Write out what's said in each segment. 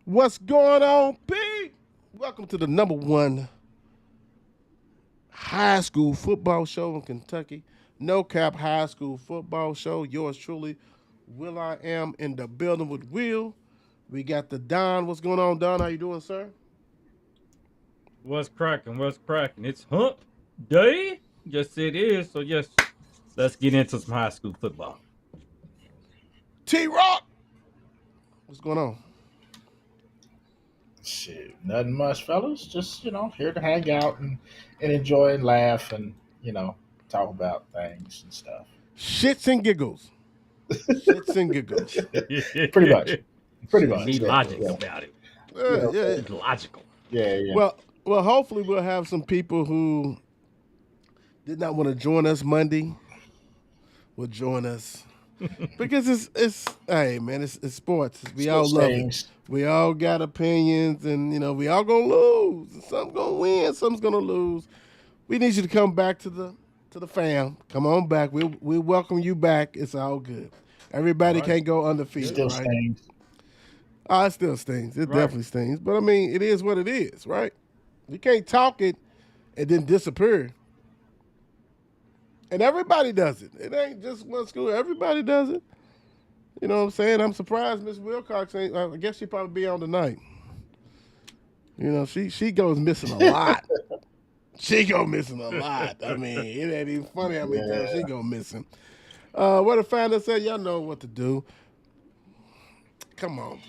What's going on, Pete? Welcome to the number one high school football show in Kentucky. No Cap High School Football Show. Yours truly, Will I Am in the building with Will. We got the Don. What's going on, Don? How you doing, sir? What's cracking? What's cracking? It's hump day. Yes, it is. So, yes, let's get into some high school football. T Rock. What's going on? Shoot, nothing much, fellas. Just here to hang out and enjoy and laugh and talk about things and stuff. Shits and giggles. Shits and giggles. Pretty much, pretty much. Need Yeah, logic yeah, about it. Yeah, yeah. It's logical. yeah, yeah. Well, hopefully we'll have some people who did not want to join us Monday will join us because it's hey man, it's sports. We all Sports love it. things. We all got opinions, and we all gonna lose. Some's gonna win. Some's gonna lose. We need you to come back to the fam. Come on back. We welcome you back. It's all good. Everybody Right. can't go undefeated, Still right? stings. Oh, it still stings. It Right. definitely stings. But I mean, it is what it is, right? You can't talk it and then disappear. And everybody does it. It ain't just one school. Everybody does it. You know what I'm saying? I'm surprised Miss Wilcox ain't. I guess she probably be on tonight. She goes missing a lot. She go missing a lot. I mean, it ain't even funny how many times she go missing. Where to find us at? Y'all know what to do. Come on.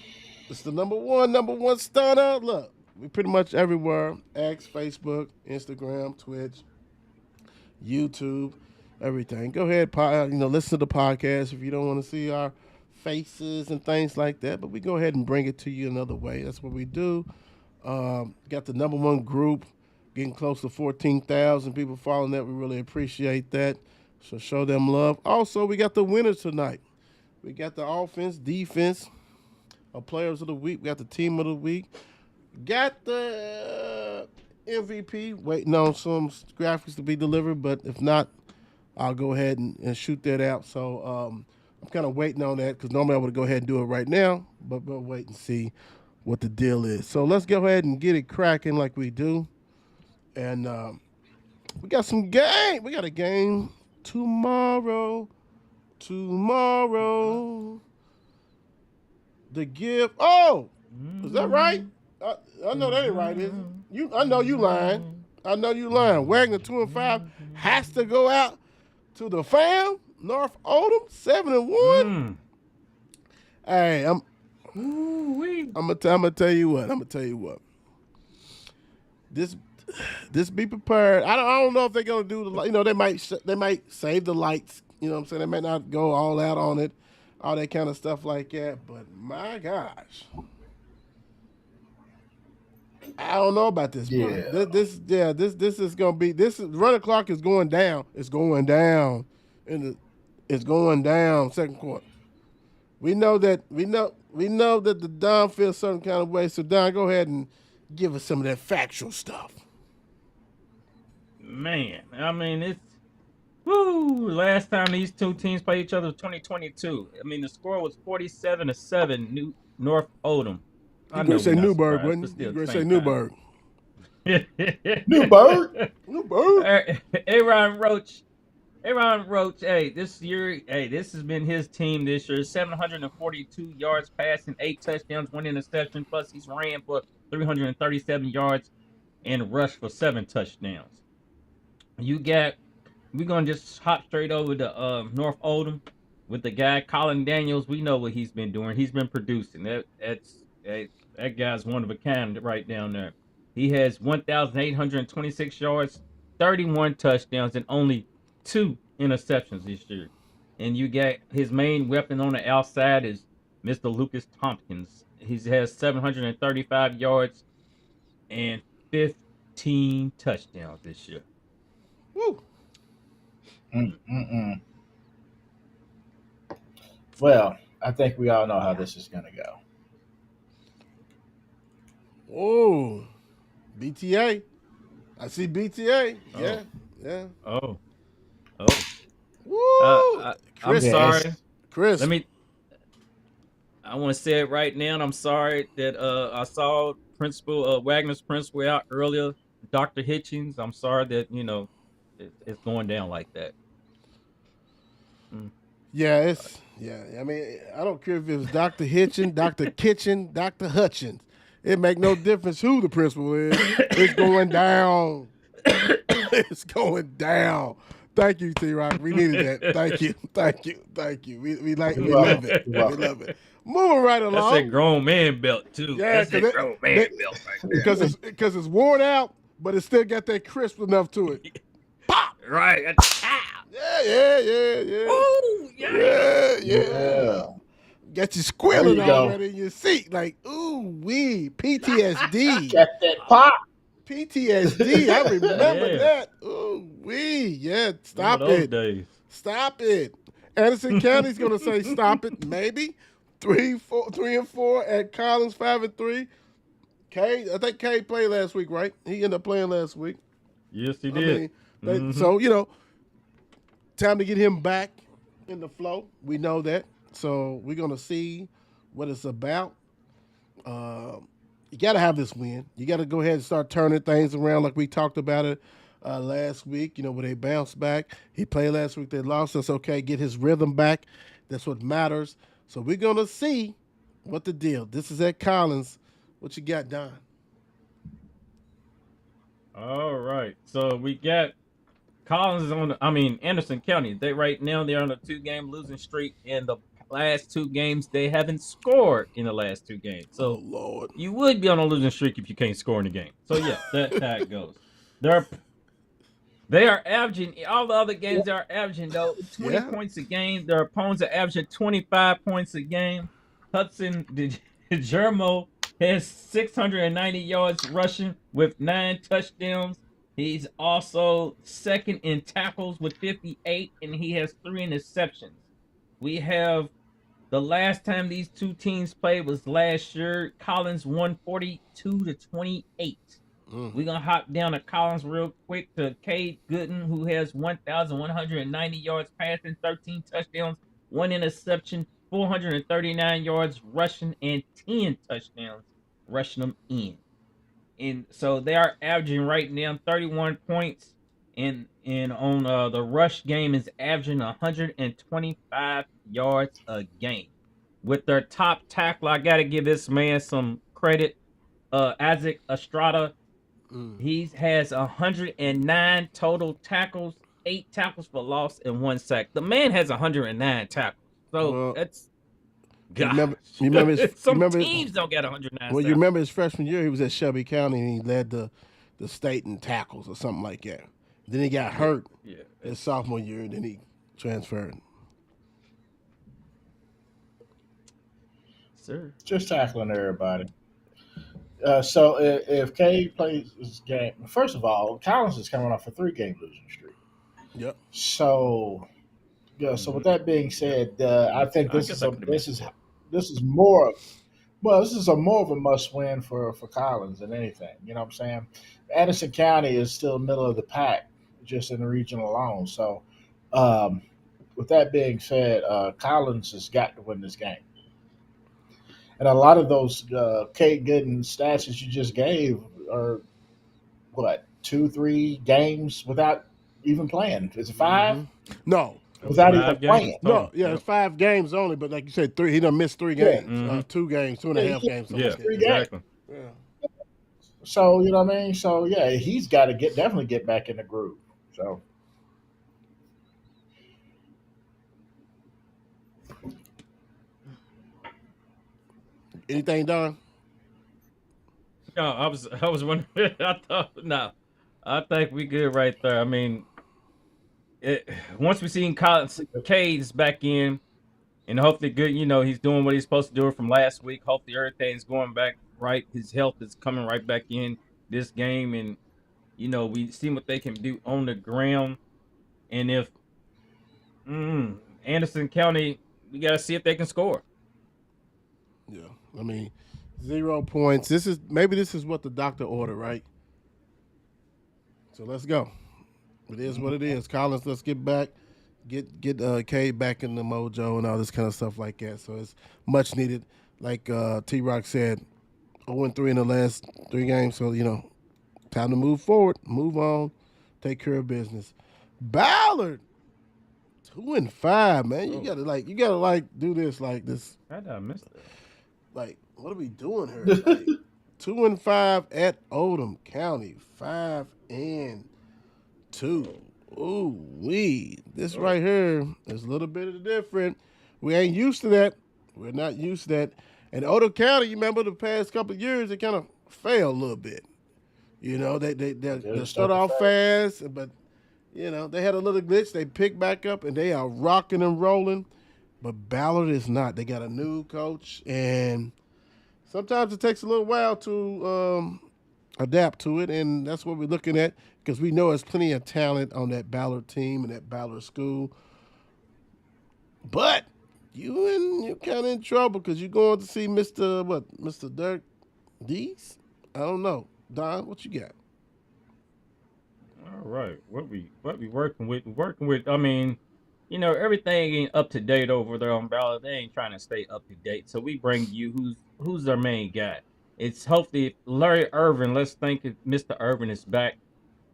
It's the number one stunner. Look, we pretty much everywhere. X, Facebook, Instagram, Twitch, YouTube, everything. Go ahead, listen to the podcast if you don't want to see our faces and things like that. But we go ahead and bring it to you another way. That's what we do. Got the number one group, getting close to 14,000 people following that. We really appreciate that. So show them love. Also, we got the winners tonight. We got the offense, defense, our players of the week. We got the team of the week. Got the MVP. Waiting on some graphics to be delivered, but if not, I'll go ahead and shoot that out. So I'm kind of waiting on that because normally I would go ahead and do it right now, but we'll wait and see what the deal is. So let's go ahead and get it cracking like we do. And we got some game. We got a game tomorrow. Tomorrow. The gift. Oh, is that right? I know that ain't right, is it? I know you lying. I know you lying. Wagner 2-5 has to go out to the fam. North Oldham 7-1. Hey, I'm gonna tell you what. This be prepared. I don't know if they're gonna do the. They might save the lights. You know what I'm saying? They might not go all out on it, all that kind of stuff like that. But my gosh. I don't know about this. Bro. Yeah. This is gonna be. This running clock is going down. It's going down. It's going down. Second quarter. We know that the Don feels certain kind of way. So Don, go ahead and give us some of that factual stuff. Man, I mean, it's. Woo! Last time these two teams played each other was 2022. I mean, the score was 47-7, North Oldham. You gonna say Newburgh, wouldn't you? You gonna say Newburgh. Newburgh. Newburgh. Aaron Roach, hey, this has been his team this year. 742 yards passing, 8 touchdowns, 1 interception, plus he's ran for 337 yards and rushed for 7 touchdowns. We're gonna just hop straight over to North Oldham with the guy Colin Daniels. We know what he's been doing. He's been producing. That guy's one of a kind right down there. He has 1,826 yards, 31 touchdowns, and only 2 interceptions this year. And you got his main weapon on the outside is Mr. Lucas Tompkins. He has 735 yards and 15 touchdowns this year. Woo. Mm-mm-mm. Well, I think we all know how this is going to go. Oh, BTA. I see BTA. Oh. Yeah, yeah. Oh. Woo. I'm Chris, Yeah, sorry. Chris. Let me I want to say it right now. And I'm sorry that I saw Principal Wagner's principal out earlier, Dr. Hitchens. I'm sorry that it's going down like that. Yeah, I mean, I don't care if it was Dr. Hitchin, Dr. Kitchen, Dr. Hutchins. It make no difference who the principal is. It's going down. It's going down. Thank you, T-Rock. We needed that. Thank you. We love it. We love it. Moving right along. That's a grown man belt too. Yeah, that's a grown man belt right there. Because it's worn out, but it still got that crisp enough to it. Pop. Right. Yeah. Ooh, Yeah. Got you squealing already in your seat. Like, ooh, PTSD. Got that pop. PTSD. I remember that. Ooh, yeah. Stop it. Days. Stop it. Anderson County's gonna say stop it. Maybe 3-4 at Collins 5-3. I think K played last week, right? He ended up playing last week. Yes, he did. So time to get him back in the flow. We know that. So we're gonna see what it's about. You got to have this win. You got to go ahead and start turning things around like we talked about it last week, where they bounced back. He played last week. They lost. That's okay. Get his rhythm back. That's what matters. So we're going to see what the deal. This is at Collins. What you got, Don? All right. So we got Collins Anderson County. They're on a 2-game losing streak. In the last 2 games, they haven't scored in the last 2 games. So Lord, you would be on a losing streak if you can't score in the game. So yeah, that's how it goes. They are averaging all the other games. They are averaging 20 points a game. Their opponents are averaging 25 points a game. Hudson Germo has 690 yards rushing with 9 touchdowns. He's also second in tackles with 58, and he has 3 interceptions. We have the last time these 2 teams played was last year. Collins won 42-28. We're going to hop down to Collins real quick to Cade Gooden, who has 1,190 yards passing, 13 touchdowns, 1 interception, 439 yards rushing, and 10 touchdowns rushing them in. And so they are averaging right now 31 points. And on the rush game is averaging 125 yards a game. With their top tackler, I got to give this man some credit. Isaac Estrada, he has 109 total tackles, 8 tackles for loss, and 1 sack. The man has 109 tackles. So that's... God. Some teams don't get 109. Well, you remember his freshman year, he was at Shelby County, and he led the state in tackles or something like that. Then he got hurt his sophomore year, and then he transferred. Sir. Just tackling everybody. So if K plays this game, first of all, Collins is coming off a 3-game losing streak. Yep. So, so with that being said, I think this is more of a must win for Collins than anything. You know what I'm saying? Anderson County is still middle of the pack, just in the region alone. So, with that being said, Collins has got to win this game. And a lot of those Kate Gooden stats that you just gave are, 2-3 games without even playing? Is it 5? Mm-hmm. No. Without even playing? No, it's 5 games only, but like you said, 3. He done missed 3 games. 2 games, 2.5 games. Yeah, exactly. Yeah. So, you know what I mean? So, yeah, he's got to definitely get back in the groove. So. Anything done? No, I was wondering. I think we good right there. I mean, once we seen Collins Cade's back in, and hopefully good, he's doing what he's supposed to do from last week. Hopefully everything's going back right. His health is coming right back in this game, and we see what they can do on the ground. And if Anderson County, we got to see if they can score. Yeah, I mean, 0 points. This is what the doctor ordered, right? So let's go. It is what it is. Collins, let's get back get Cade back in the mojo and all this kind of stuff like that. So it's much needed. Like T Rock said, 0-3 in the last 3 games. So time to move forward, move on, take care of business. Ballard 2-5, man. You gotta do this like this. How did I miss that? Like, what are we doing here? Like, 2-5 at Oldham County, 5-2. Ooh, this right here is a little bit different. We ain't used to that. We're not used to that. And Oldham County, you remember the past couple of years, it kind of failed a little bit. They start off fast, but they had a little glitch. They picked back up and they are rocking and rolling. But Ballard is not. They got a new coach, and sometimes it takes a little while to adapt to it, and that's what we're looking at because we know there's plenty of talent on that Ballard team and that Ballard school. But you kind of in trouble because you're going to see Mr. Dirk Dees? I don't know. Don, what you got? All right, what we working with? We're working with. I mean, everything ain't up to date over there on Ballard. They ain't trying to stay up to date. So we bring you who's our main guy. It's hopefully Larry Irvin. Let's think if Mr. Irvin is back.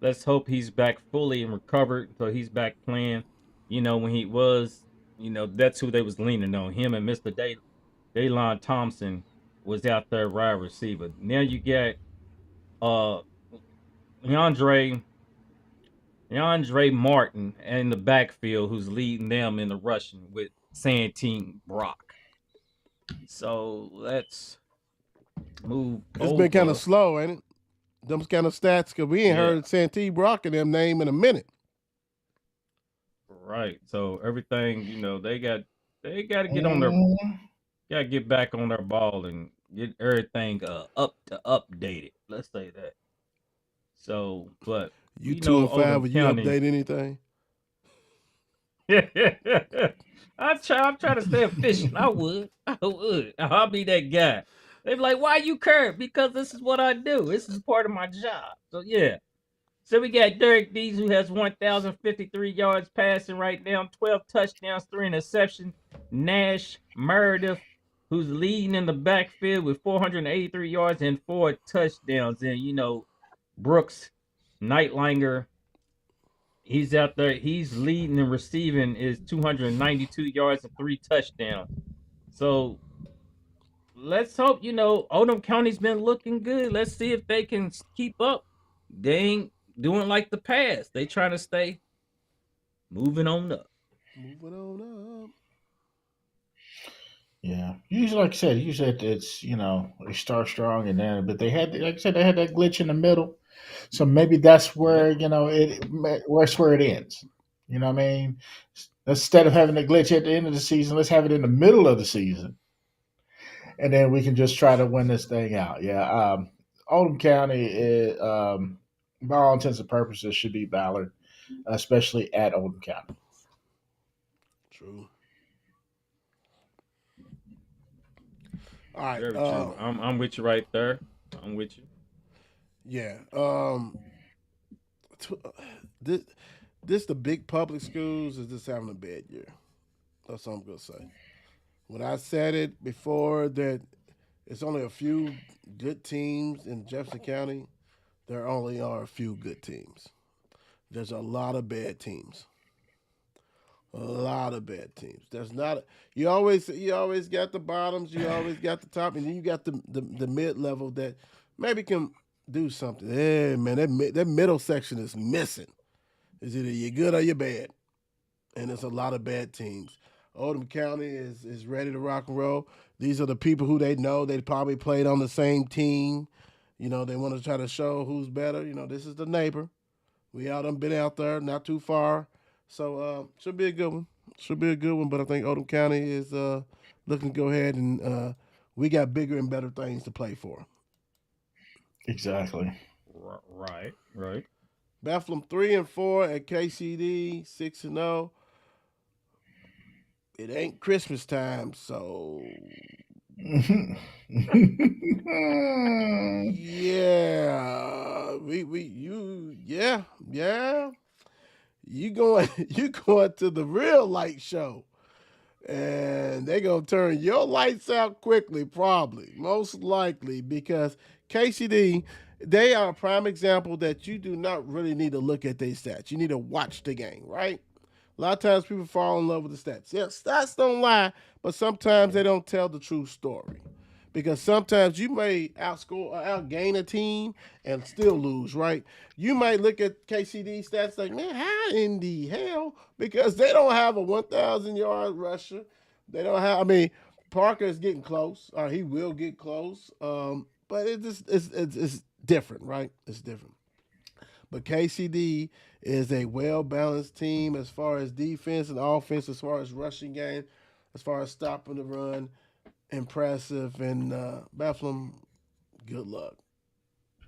Let's hope he's back fully and recovered. So he's back playing. When he was, that's who they was leaning on. Him and Mr. Daylon Thompson was out there wide receiver. Now you get DeAndre Martin in the backfield, who's leading them in the rushing with Santine Brock. So let's move. It's been kind of slow, ain't it? Them kind of stats, because we ain't heard Santine Brock in them name in a minute. Right. So everything, they got to get on their, got to get back on their ball and get everything updated. Let's say that. So, but you 2-5, would you update anything? I'm trying to stay efficient. I would. I'll be that guy. They're like, why you curve? Because this is what I do. This is part of my job. So yeah. So we got Derek Dees, who has 1,053 yards passing right now, 12 touchdowns, 3 interceptions. Nash Meredith, who's leading in the backfield with 483 yards and 4 touchdowns. And Brooks Nightlinger, he's out there. He's leading and receiving is 292 yards and 3 touchdowns. So let's hope, Oldham County's been looking good. Let's see if they can keep up. They ain't doing like the past. They trying to stay moving on up. Yeah. Usually, like I said, it's, they start strong and then, but they had, like I said, they had that glitch in the middle. So maybe that's where, that's where it ends. You know what I mean? Instead of having a glitch at the end of the season, let's have it in the middle of the season. And then we can just try to win this thing out. Yeah. Oldham County, by all intents and purposes, should be Ballard, especially at Oldham County. True. All right. Very true. I'm with you right there. I'm with you. Yeah. This the big public schools is just having a bad year. That's all I'm gonna say. When I said it before that it's only a few good teams in Jefferson County, there only are a few good teams. There's a lot of bad teams. A lot of bad teams. There's not. You always got the bottoms. You always got the top, and then you got the mid level that maybe can do something. Hey man, that middle section is missing. It's either you're good or you're bad, and there's a lot of bad teams. Oldham County is ready to rock and roll. These are the people who they know. They probably played on the same team. They want to try to show who's better. This is the neighbor. We all done been out there, not too far. So should be a good one. Should be a good one. But I think Oldham County is looking to go ahead and we got bigger and better things to play for. Exactly. Right. Bethlehem 3-4 at KCD 6-0. It ain't Christmas time, so yeah, you going to the real light show. And they're gonna turn your lights out quickly, probably, most likely, because KCD, they are a prime example that you do not really need to look at their stats. You need to watch the game, right? A lot of times people fall in love with the stats. Yeah, stats don't lie, but sometimes they don't tell the true story. Because sometimes you may outscore or outgain a team and still lose, right? You might look at KCD stats like, man, how in the hell? Because they don't have a 1,000-yard rusher. They don't have. I mean, Parker is getting close, or he will get close. But it's different, right? It's different. But KCD is a well balanced team as far as defense and offense, as far as rushing game, as far as stopping the run. Impressive. And Bethlehem, good luck.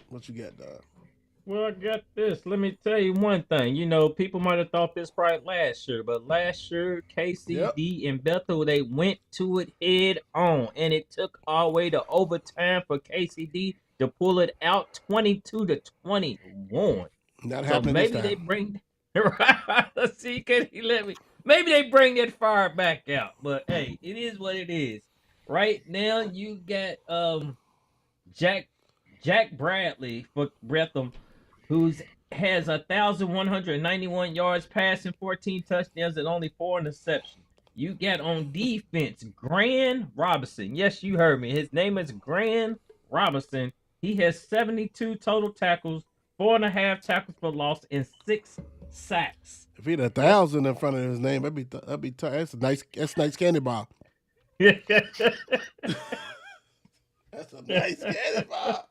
What you got, Don? Well, I got this. Let me tell you one thing. You know, people might have thought this probably last year, but last year, KCD and Bethel, they went to it head on, and it took all the way to overtime for KCD to pull it out 22-21. Not So happening maybe this they time. bring right. Let's see, can he let me? Maybe they bring that fire back out. But hey, it is what it is. Right now, you got Jack Bradley for Bethlehem, who's has 1,191 yards passing, 14 touchdowns, and only 4 interceptions. You got on defense Grand Robinson. Yes, you heard me. His name is Grand Robinson. He has 72 total tackles, 4.5 tackles for loss, and 6 sacks. If he had 1,000 in front of his name, that'd be tough. That's nice candy bar. That's a nice candy bar.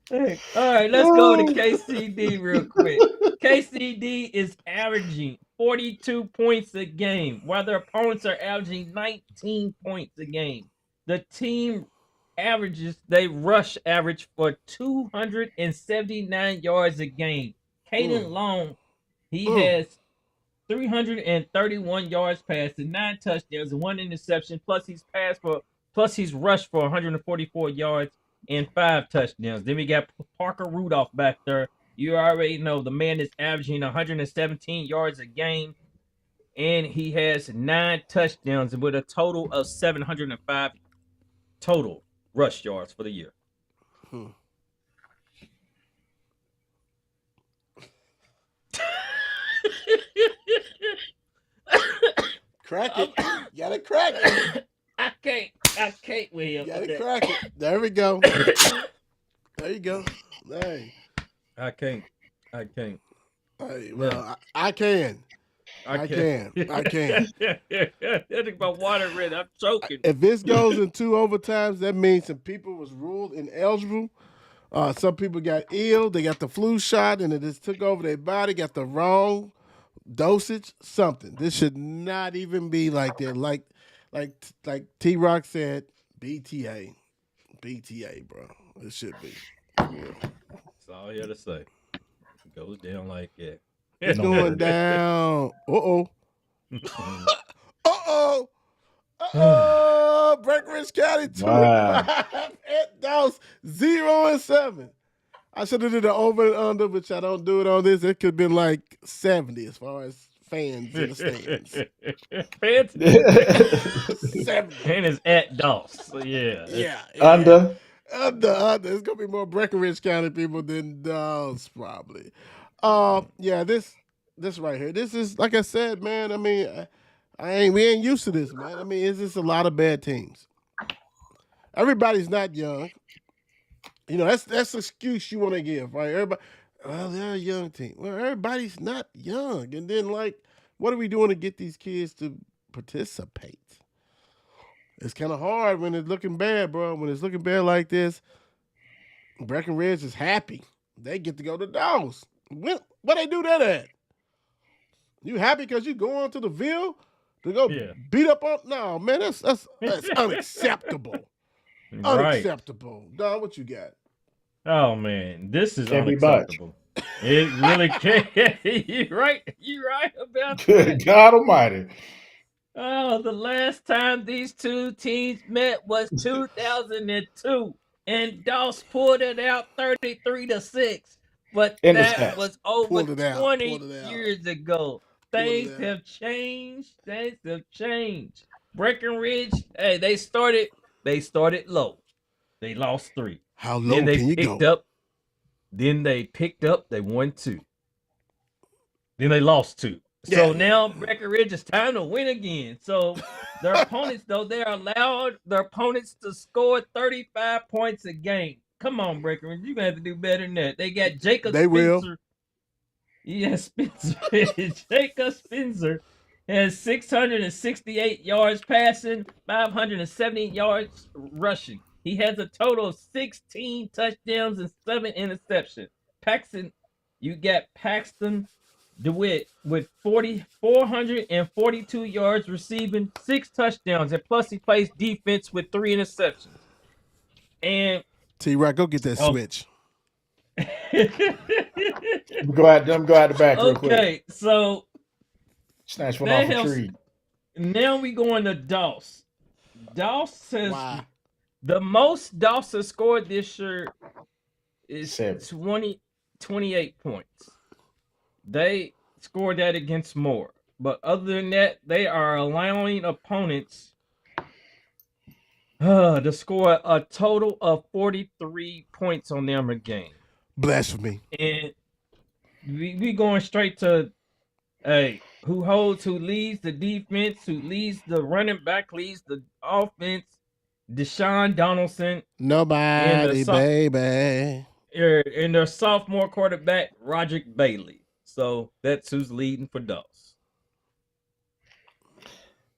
All right, let's go to KCD real quick. KCD is averaging 42 points a game, while their opponents are averaging 19 points a game. The team they rush average for 279 yards a game. Caden Long, he has 331 yards passing, 9 touchdowns, and 1 interception. Plus he's rushed for 144 yards and 5 touchdowns. Then we got Parker Rudolph back there. You already know the man is averaging 117 yards a game, and he has 9 touchdowns with a total of 705 total rush yards for the year. Crack it. You gotta crack it. I can't, William. You gotta crack it. There we go. There you go. Hey. I can't. Hey, well, I can. I can. That's my water ready. I'm choking. If this goes in 2 overtimes, that means some people was ruled ineligible. Some people got ill. They got the flu shot, and it just took over their body. Got the wrong dosage. Something. This should not even be like that. Like T-Rock said, BTA, bro. It should be. That's all you had to say. It goes down like that. It's going down. Breckinridge County 25 at Dawes 0-7. I should have did the over and under, which I don't do it on this. It could have been like 70 as far as fans in the stands. Fans? 70. And it's at Dawes. So yeah. Under. It's gonna be more Breckinridge County people than Dawes probably. This right here. This is like I said, man. I mean, we ain't used to this, man. I mean, it's just a lot of bad teams. Everybody's not young. You know, that's the excuse you want to give, right? Everybody, well, they're a young team. Well, everybody's not young. And then, like, what are we doing to get these kids to participate? It's kind of hard when it's looking bad, bro. When it's looking bad like this, Breckinridge is happy. They get to go to Dawes. What they do that at? You happy because you go on to the Ville to go beat up on? No, man, that's unacceptable. Unacceptable. Don, what you got? Oh man, this is unacceptable. It really can't. You're right about that. Good God Almighty. Oh, the last time these two teams met was 2002, and Dawes pulled it out 33-6. But In the that stats. was over Pulled it out, 20 pulled it out. years ago. Things have changed. Things have changed. Breckinridge, hey, they started low. They lost 3. How low Then they can you picked go? up. Then they picked up. They won 2. Then they lost 2. So now Breckinridge, it's time to win again. So their opponents, though, they are allowed their opponents to score 35 points a game. Come on, Breckinridge, you're gonna have to do better than that. They got Jacob They will. Spencer. Yes, Spencer. Jacob Spencer has 668 yards passing, 570 yards rushing. He has a total of 16 touchdowns and 7 interceptions. You got Paxton DeWitt with 442 yards receiving, 6 touchdowns, and plus he plays defense with 3 interceptions. And T-Rock, go get that switch. Go out the back real quick. Okay, so snatch one off a tree. Now we going to Doss. Doss says the most Doss has scored this year is 28 points. They scored that against Moore. But other than that, they are allowing opponents to score a total of 43 points on them a game. Blasphemy. And we going straight to, who leads the defense, who leads the running back, leads the offense, Deshaun Donaldson. Nobody, baby. And their sophomore quarterback, Roderick Bailey. So that's who's leading for Doss.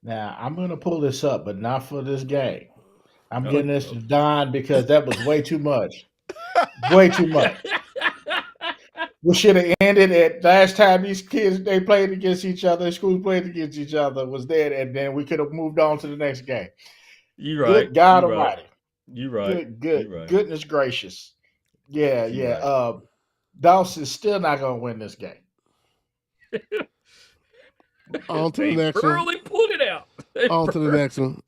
Now, I'm going to pull this up, but not for this game. I'm getting this to Don because that was way too much. Way too much. We should have ended at last time these kids, they played against each other, schools played against each other, was dead, and then we could have moved on to the next game. You're right. Good God Almighty. You're right. Goodness gracious. Yeah. Dawson's still not going to win this game. On to the next one. Really pulled it out. On to the next one.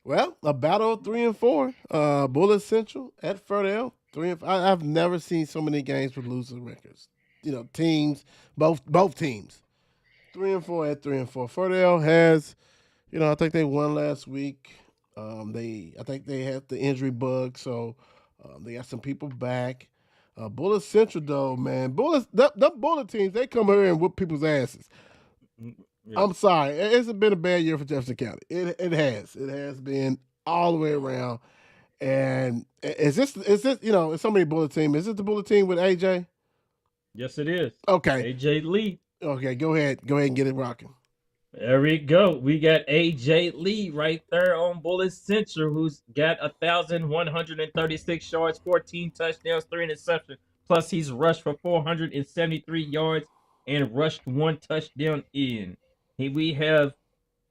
Well, a battle of 3 and 4. Bullitt Central at Fairdale. 3 and 5. I've never seen so many games with losing records. Teams, both teams. 3 and 4 at 3 and 4. Fairdale has, I think they won last week. I think they had the injury bug, so they got some people back. Bullitt Central, though, man, the Bullitt teams, they come here and whoop people's asses. Yeah. I'm sorry, it's been a bad year for Jefferson County. It has been all the way around. And is this it's so many Bullitt team. Is this the Bullitt team with AJ? Yes, it is. Okay, AJ Lee. Okay, go ahead and get it rocking. There we go. We got AJ Lee right there on Bullitt Central, who's got 1,136 yards, 14 touchdowns, 3 interceptions. Plus, he's rushed for 473 yards and rushed 1 touchdown in. We have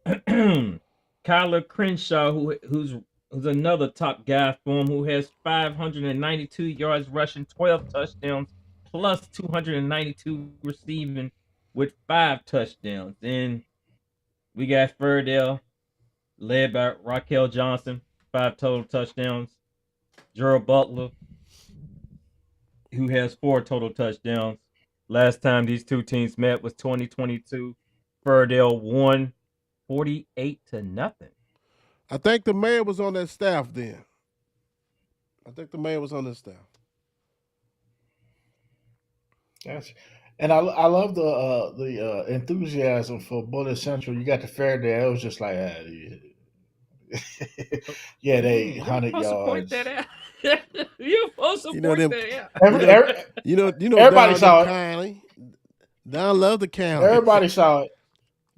Kyler Crenshaw, who's another top guy for him, who has 592 yards rushing, 12 touchdowns, plus 292 receiving with 5 touchdowns. And we got Fairdale, led by Raquel Johnson, 5 total touchdowns. Gerald Butler, who has 4 total touchdowns. Last time these two teams met was 2022. Fairdale won 48-0. I think the mayor was on that staff then. Gotcha. And I love the enthusiasm for Bullitt Central. You got the Fairdale. It was just like, yeah, they 100 yards. Point that out. You're supposed to point that out. Everybody saw it. Don loved the county. Everybody saw it.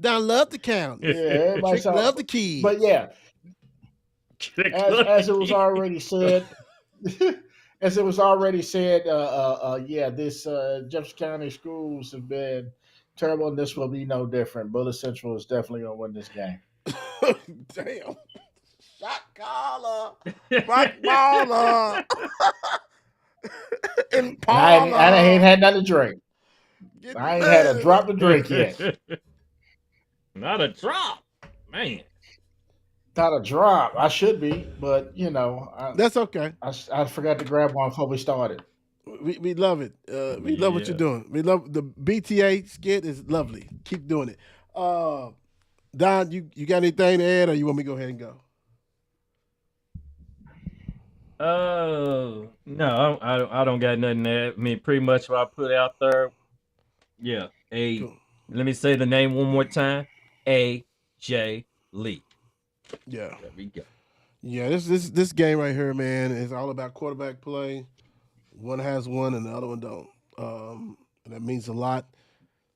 Don loved the county. Yeah, everybody saw it. Loved the keys. But yeah, as it was already said. As it was already said, this Jefferson County schools have been terrible, and this will be no different. Bullitt Central is definitely going to win this game. Damn. Shot caller. Rock baller. I ain't had nothing to drink. I ain't had a drop to drink yet. Not a drop. Man. Not a drop. I should be, but that's okay. I forgot to grab one before we started. We love it. We love what you're doing. We love the BTA skit is lovely. Keep doing it. Don, you got anything to add, or you want me to go ahead and go? No, I don't got nothing to add. I mean, pretty much what I put out there. Yeah, Cool. let me say the name one more time. A.J. Lee. Yeah. There we go. Yeah, this game right here, man, is all about quarterback play. One has one and the other one don't. And that means a lot.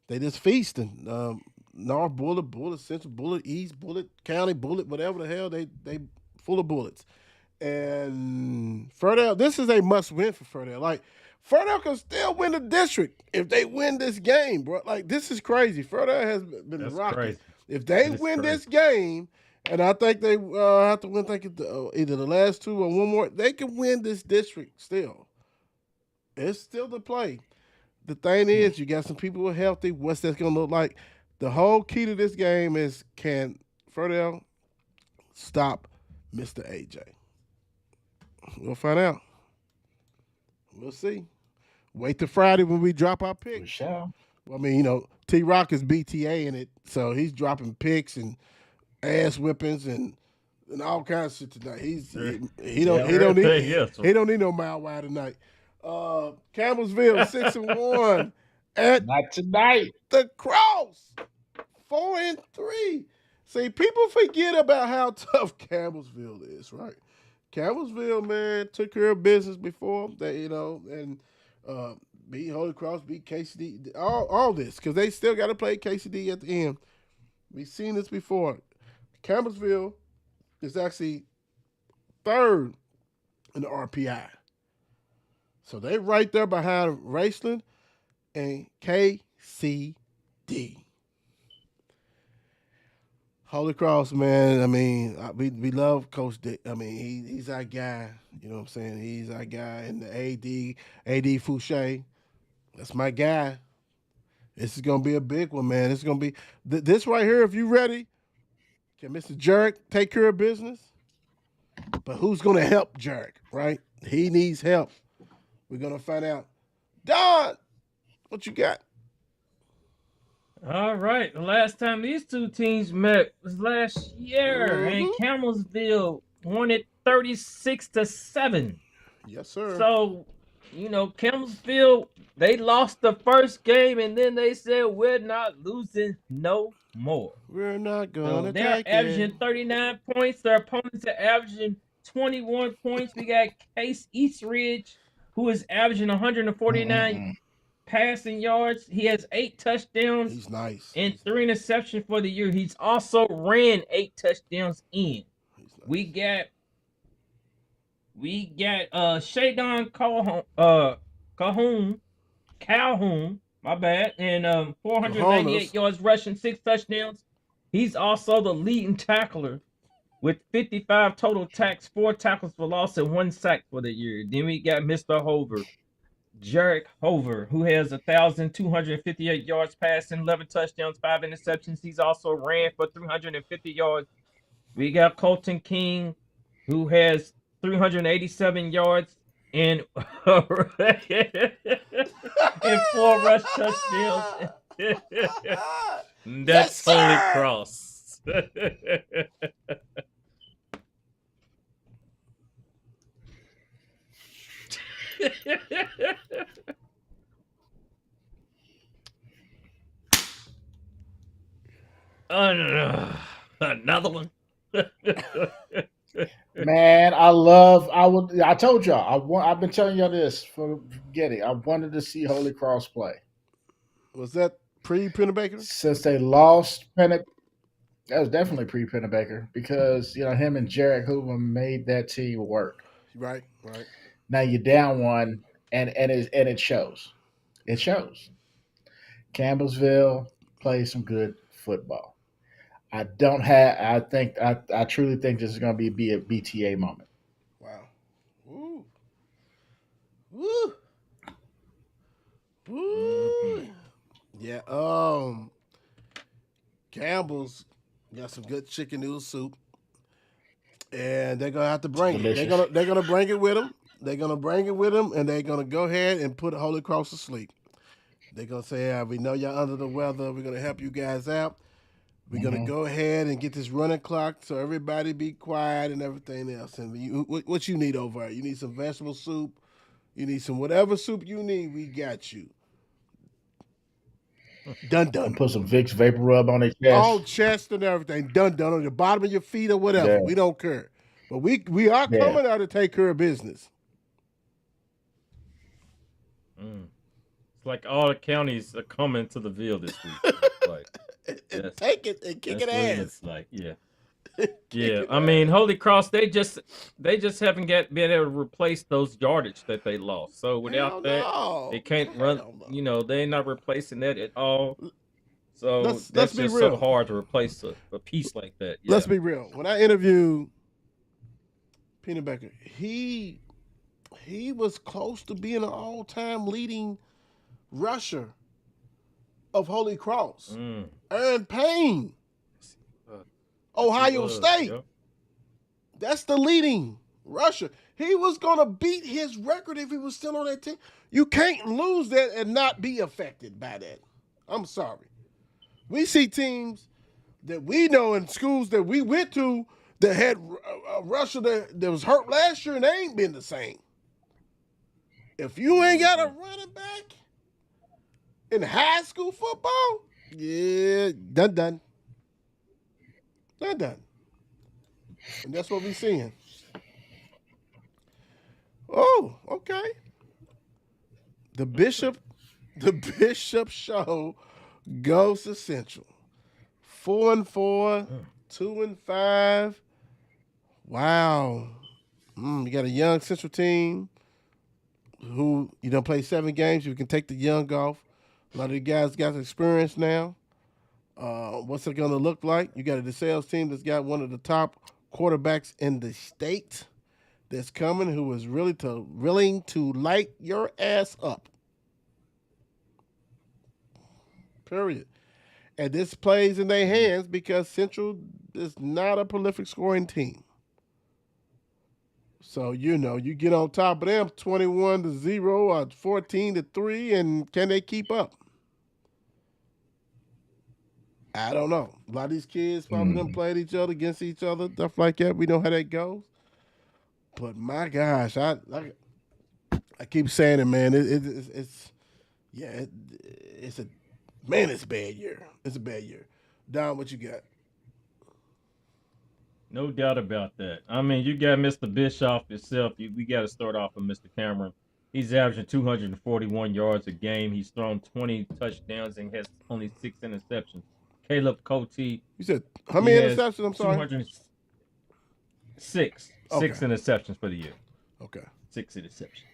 They just feasting. North Bullet, Bullet, Central Bullet, East Bullet, County Bullet, whatever the hell, they full of bullets. And Fairdale, this is a must win for Fairdale. Like, Fairdale can still win the district if they win this game, bro. Like, this is crazy. Fairdale has been rocking. Crazy. If they win this game, and I think they have to win either the last two or one more, they can win this district still. It's still the play. The thing is, you got some people who are healthy. What's that going to look like? The whole key to this game is, can Fairdale stop Mr. AJ? We'll find out. We'll see. Wait till Friday when we drop our picks. We shall. Well, I mean, T-Rock is BTA in it, so he's dropping picks and ass whippings and all kinds of shit tonight. He don't need no mile wide tonight. Campbellsville 6-1 at not tonight. The Cross 4-3. See, people forget about how tough Campbellsville is, right? Campbellsville, man, took care of business before they, and beat Holy Cross, beat KCD, all this, because they still got to play KCD at the end. We've seen this before. Campbellsville is actually third in the RPI. So they're right there behind Raceland and KCD. Holy Cross, man, I mean, we love Coach Dick. I mean, he's our guy. You know what I'm saying? He's our guy. And the AD Fouché, that's my guy. This is going to be a big one, man. This is going to be this right here, if you ready. Can Mr. Jarek take care of business? But who's going to help Jarek, right? He needs help. We're going to find out. Don, what you got? All right. The last time these two teams met was last year, and Campbellsville won it 36-7. Yes, sir. So, Campbellsville, they lost the first game, and then they said, we're not losing no more. We're not going to they're averaging 39 points. Their opponents are averaging 21 points. We got Case Eastridge, who is averaging 149 passing yards. He has 8 touchdowns. He's nice. And 3 interceptions for the year. He's also ran 8 touchdowns in. Nice. We got Shadon Calhoun, my bad, and 498 yards rushing, 6 touchdowns. He's also the leading tackler with 55 total tacks, 4 tackles for loss, and 1 sack for the year. Then we got Mr. Jarek Hover, who has 1,258 yards passing, 11 touchdowns, 5 interceptions. He's also ran for 350 yards. We got Colton King, who has 387 yards and 4 rush touchdowns. That's Holy Cross. Another one. Man, I told y'all, I've been telling y'all this from beginning. I wanted to see Holy Cross play. Was that pre-Pennebaker? Since they lost Pennebaker, that was definitely pre-Pennebaker because, him and Jarek Hoover made that team work. Right. Now you're down one, and it shows. It shows. Campbellsville plays some good football. I truly think this is going to be a BTA moment. Wow. Woo. Woo. Woo. Yeah. Campbell's got some good chicken noodle soup, and they're gonna have to bring it. They're gonna bring it with them. They're going to bring it with them, and they're going to go ahead and put Holy Cross to sleep. They're going to say, we know y'all under the weather. We're going to help you guys out. We're going to go ahead and get this running clock so everybody be quiet and everything else. And what you need over there? You need some vegetable soup. You need some whatever soup you need. We got you. Done. Put some Vicks Vapor Rub on their chest. All chest and everything. Done. On the bottom of your feet or whatever. Yeah. We don't care. But we are coming out to take care of business. It's like all the counties are coming to the Ville this week. Like, take it and kick it ass. It's like, yeah. I mean, Holy Cross, they just haven't been able to replace those yardage that they lost. So without that, they can't run. You know, they're not replacing that at all. So that's just so hard to replace a piece like that. Yeah. Let's be real. When I interviewed Peanut Becker, he was close to being an all-time leading rusher of Holy Cross. Aaron Payne. Ohio State. Yep. That's the leading rusher. He was going to beat his record if he was still on that team. You can't lose that and not be affected by that. I'm sorry. We see teams that we know in schools that we went to that had a rusher that was hurt last year and they ain't been the same. If you ain't got a running back in high school football, done. Not done. And that's what we're seeing. Oh, okay. The Bishop show goes to Central. 4-4, 2-5. Wow. You got a young Central team who play 7 games. You can take the young off. A lot of the guys got experience now. What's it going to look like? You got a DeSales team that's got one of the top quarterbacks in the state that's coming, who is willing to light your ass up. Period. And this plays in their hands because Central is not a prolific scoring team. So, you get on top of them 21-0 or 14-3, and can they keep up? I don't know. A lot of these kids probably done played each other against each other, stuff like that. We know how that goes. But my gosh, I keep saying it, man. It's a bad year. It's a bad year. Don, what you got? No doubt about that. I mean, you got Mr. Bischoff yourself. We got to start off with Mr. Cameron. He's averaging 241 yards a game. He's thrown 20 touchdowns and has only 6 interceptions. Caleb Cote. You said how many interceptions? I'm sorry. 6 interceptions for the year. Okay. 6 interceptions.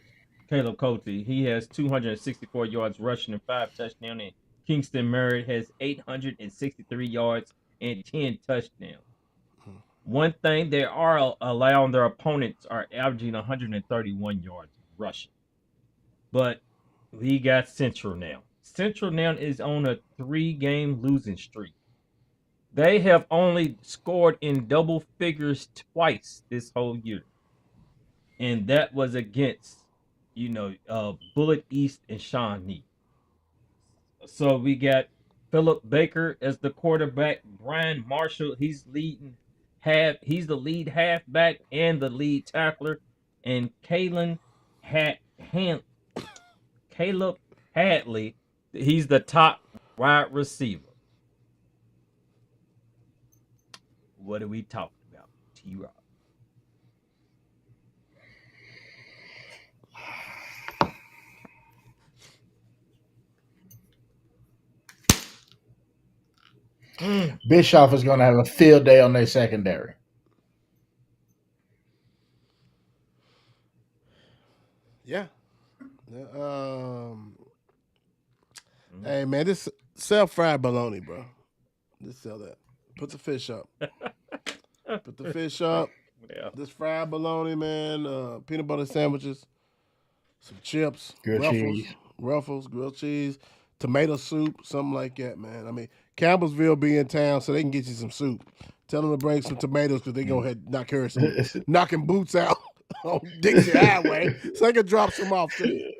Caleb Cote, he has 264 yards rushing and 5 touchdowns. And Kingston Murray has 863 yards and 10 touchdowns. One thing they are allowing their opponents are averaging 131 yards rushing. But we got Central now. Central now is on a 3-game losing streak. They have only scored in double figures twice this whole year. And that was against, Bullitt East and Shawnee. So we got Philip Baker as the quarterback. Brian Marshall, he's the lead halfback and the lead tackler. And Caleb Hadley, he's the top wide receiver. What are we talking about, T-Rob? Bischoff is going to have a field day on their secondary. Yeah. Hey, man, this sell fried bologna, bro. Just sell that. Put the fish up. Put the fish up. Yeah. This fried bologna, man. Peanut butter sandwiches. Some chips. Ruffles, grilled cheese. Tomato soup, something like that, man. I mean, Campbellsville be in town, so they can get you some soup. Tell them to bring some tomatoes because they're going to knock knocking boots out. on Dixie Highway so they can drop some off to you.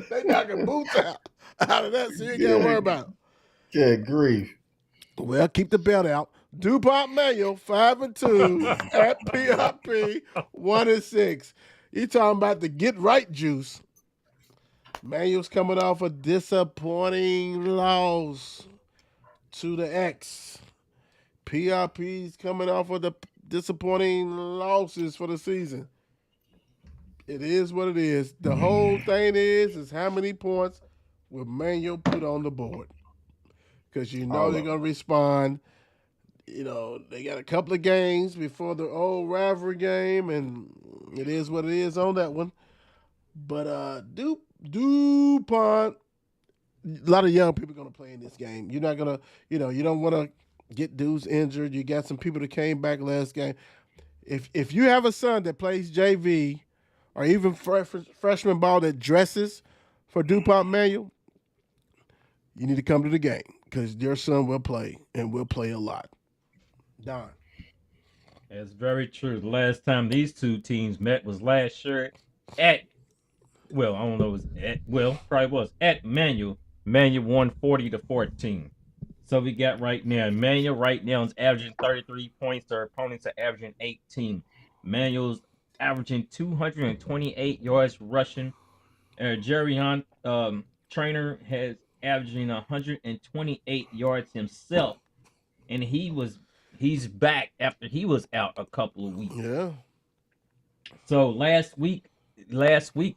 They knocking boots out of that, so you ain't got to worry about it. Good grief. Well, keep the belt out. DuPont Manual 5-2 at PRP 1-6. You talking about the get right juice? Manual's coming off a disappointing loss to the X. PRP's coming off of the disappointing losses for the season. It is what it is. The whole thing is how many points will Manual put on the board? Because you know they're going to respond. You know, they got a couple of games before the old rivalry game, and it is what it is on that one. But DuPont, a lot of young people are going to play in this game. You're not going to, you don't want to get dudes injured. You got some people that came back last game. If you have a son that plays JV or even freshman ball that dresses for DuPont Manual, you need to come to the game because your son will play and will play a lot. Don. That's very true. The last time these two teams met was last year at, well, I don't know, it was at, well, probably was at Manual. Manual won 40-14. So we got right now, Manual right now is averaging 33 points. Their opponents are averaging 18. Manual's averaging 228 yards rushing. Jerry Hunt, trainer, has averaging 128 yards himself. And he's back after he was out a couple of weeks. Yeah. So last week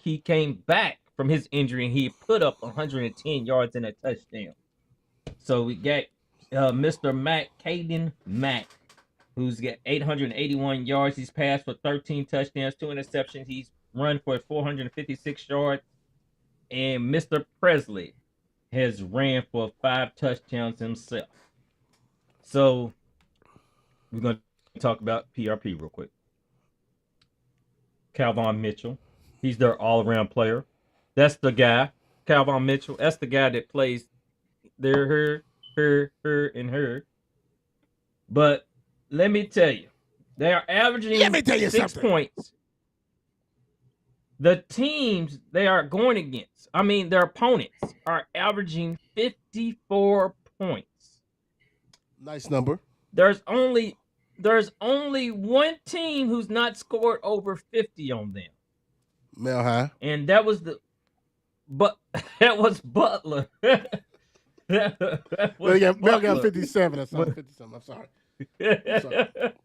he came back from his injury and he put up 110 yards and a touchdown. So we got Mr. Caden Mack, who's got 881 yards. He's passed for 13 touchdowns, 2 interceptions. He's run for 456 yards. And Mr. Presley has ran for 5 touchdowns himself. So we're going to talk about PRP real quick. Calvin Mitchell. He's their all-around player. That's the guy, Calvin Mitchell. That's the guy that plays her, and her. But let me tell you, they are averaging 6 points. The teams they are going against, their opponents are averaging 54 points. Nice number. There's only one team who's not scored over 50 on them. Mile High. And that was that was Butler. Mel got 57 or something. 57. I'm sorry.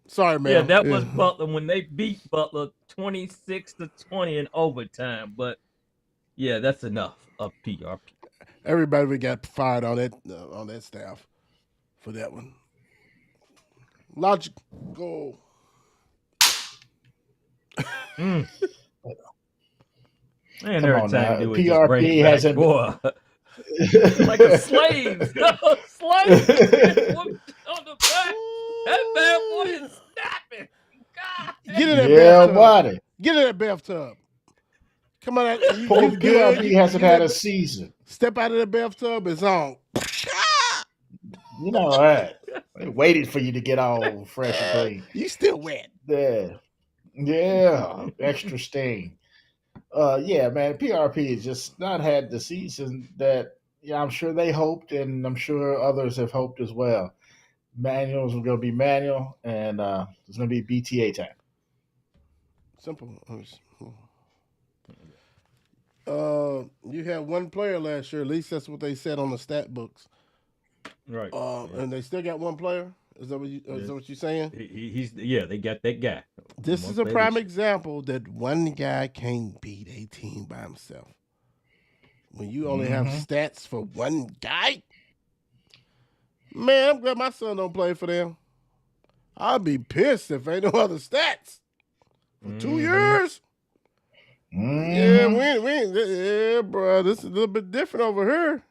Sorry, man. Yeah, that was Butler when they beat Butler 26-20 in overtime. But yeah, that's enough of PRP. Everybody we got fired on that staff for that one. Logical. Man, every time now. do it, PRP hasn't boy. Like a slave. Slave on the back. That bad boy is snapping. God. Get in that bathtub. Buddy. Get in that bathtub. Come on. PRP hasn't had a season. Step out of the bathtub, it's on. You know that. They waited for you to get all fresh and clean. You still wet. Yeah. Extra sting. Yeah, man. PRP has just not had the season that I'm sure they hoped, and I'm sure others have hoped as well. Manual's going to be Manual, and it's going to be BTA time. Simple. You had one player last year. At least that's what they said on the stat books. Right. And they still got one player. Is that what you're saying? They got that guy. This is a prime example that one guy can't beat a team by himself. When you only have stats for one guy, man, I'm glad my son don't play for them. I'll be pissed if ain't no other stats for 2 years. Yeah, yeah, bro. This is a little bit different over here.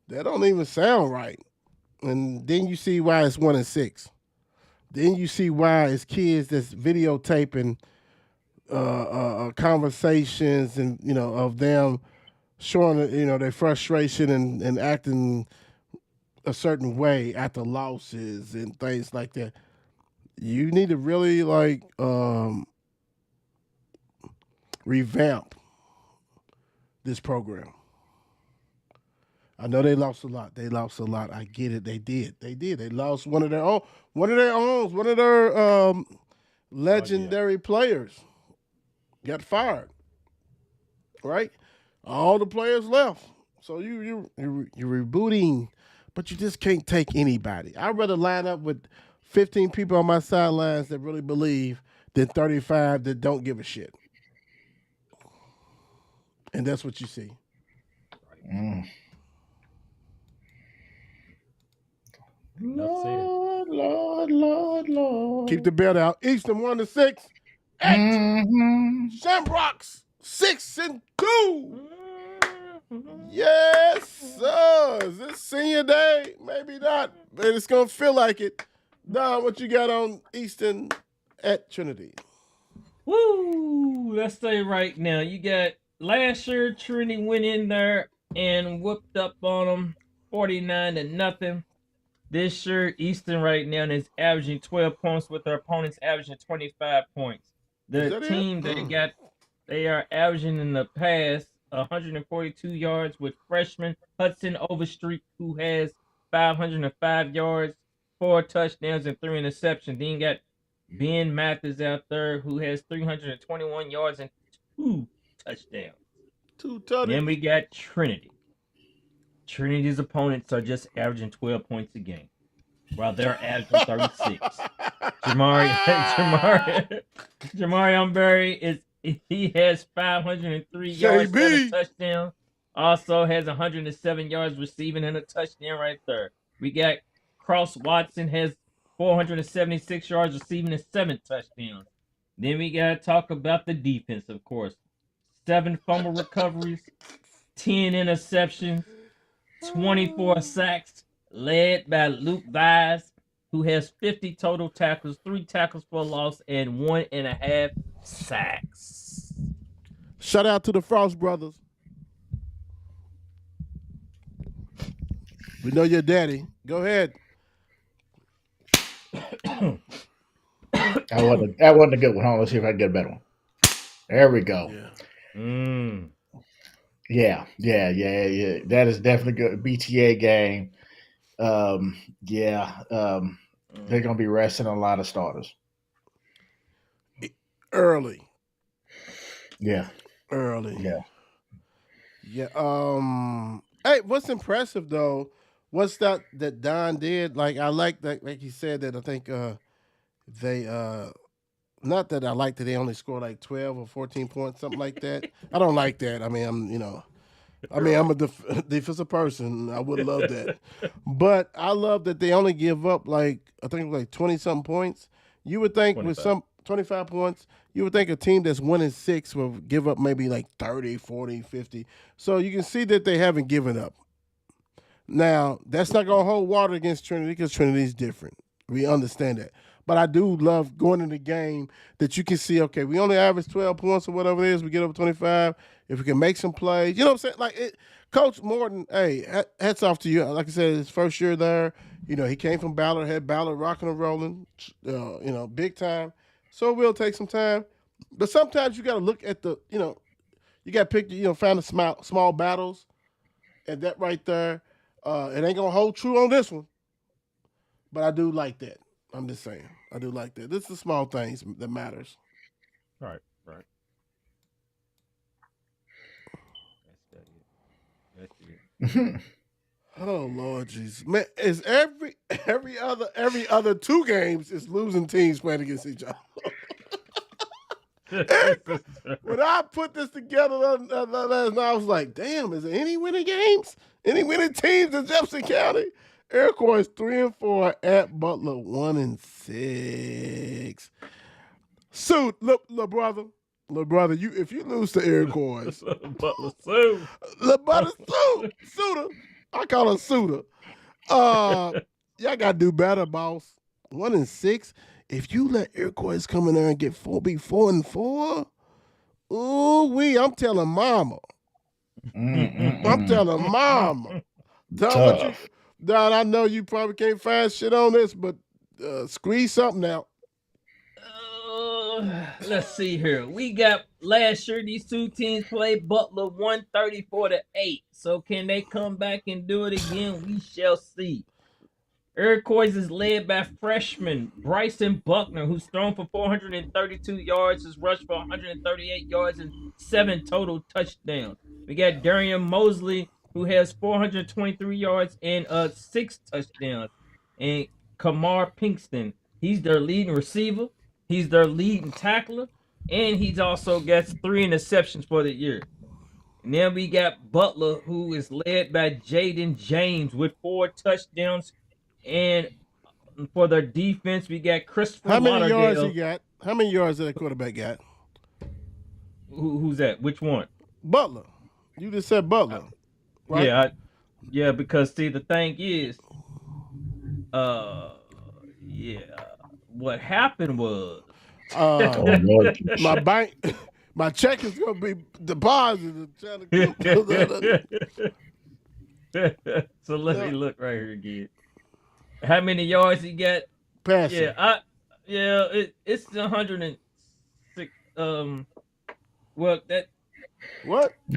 That don't even sound right. And then you see why it's 1-6. Then you see why it's kids that's videotaping conversations and of them showing their frustration and acting a certain way after losses and things like that. you need to really like revamp this program. I know they lost a lot. I get it. They did. They lost one of their own, one of their legendary players got fired. Right? All the players left. So you're rebooting, but you just can't take anybody. I'd rather line up with 15 people on my sidelines that really believe than 35 that don't give a shit. And that's what you see. Lord. Keep the bet out. Eastern 1-6. Shamrocks 6-2. Yes, sir. Is this senior day? Maybe not, but it's gonna feel like it. Don, what you got on Eastern at Trinity? Woo! Let's say right now, you got last year Trinity went in there and whooped up on them 49-0. This year, Eastern right now is averaging 12 points with their opponents averaging 25 points. The team they are averaging in the past 142 yards with freshman Hudson Overstreet, who has 505 yards, 4 touchdowns, and 3 interceptions. Then you got Ben Mathis out there, who has 321 yards and 2 touchdowns. 2 touchdowns. Then we got Trinity. Trinity's opponents are just averaging 12 points a game, while they're averaging 36. Jamari Umberry he has 503 yards and a touchdown. Also has 107 yards receiving and a touchdown right there. We got Cross Watson has 476 yards receiving and 7 touchdowns. Then we got to talk about the defense, of course. 7 fumble recoveries, 10 interceptions, 24 sacks, led by Luke Vise, who has 50 total tackles, 3 tackles for a loss, and 1.5 sacks. Shout out to the Frost brothers. We know your daddy. Go ahead. That wasn't a good one. Hold on, let's see if I can get a better one. There we go. Yeah. Yeah. That is definitely good. BTA game. They're gonna be resting a lot of starters. Early. Yeah. Early. Yeah. Yeah. Hey, what's impressive though? What's that Don did? Like I like that, like he said that I think they not that I like that they only score like 12 or 14 points, something like that. I don't like that. I mean, I'm a defensive person. I would love that. But I love that they only give up like 20-something points. You would think 25. With some 25 points, you would think a team that's 1-6 will give up maybe like 30, 40, 50. So you can see that they haven't given up. Now, that's not going to hold water against Trinity because Trinity is different. We understand that. But I do love going in the game that you can see, okay, we only average 12 points or whatever it is. We get up 25. If we can make some plays. You know what I'm saying? Like, Coach Morton, hey, hats off to you. Like I said, his first year there, he came from Ballard, had Ballard rocking and rolling, big time. So it will take some time. But sometimes you got to look at the, you got to pick, find the small battles. And that right there, it ain't going to hold true on this one. But I do like that. I'm just saying. I do like that. This is the small things that matters. Right. That's it. Oh Lord Jesus. Man, is every other 2 games is losing teams playing against each other. When I put this together last night, I was like, damn, is there any winning games? Any winning teams in Jefferson County? Iroquois 3-4 at Butler 1-6. Suit, look, brother, if you lose to Iroquois, Butler Sue, Suitor, I call her Suitor. Y'all gotta do better, boss. 1-6. If you let Iroquois come in there and get 4-4, I'm telling Mama. I'm telling Mama. Don, I know you probably can't find shit on this, but squeeze something out. let's see here. We got last year these two teams played Butler 134-8. So can they come back and do it again? We shall see. Iroquois is led by freshman Bryson Buckner, who's thrown for 432 yards, has rushed for 138 yards, and 7 total touchdowns. We got Darian Mosley, who has 423 yards and 6 touchdowns. And Kamar Pinkston, he's their leading receiver, he's their leading tackler, and he's also got 3 interceptions for the year. And then we got Butler, who is led by Jaden James with 4 touchdowns. And for their defense, we got Christopher How many Lauderdale. yards he got? How many yards did that quarterback got? Who's that? Which one? Butler. You just said Butler, right? Yeah, because see, the thing is, what happened was, my bank, my check is gonna be deposited. So let me look right here again. How many yards he got? Passing. It's 106. Well, that. What? I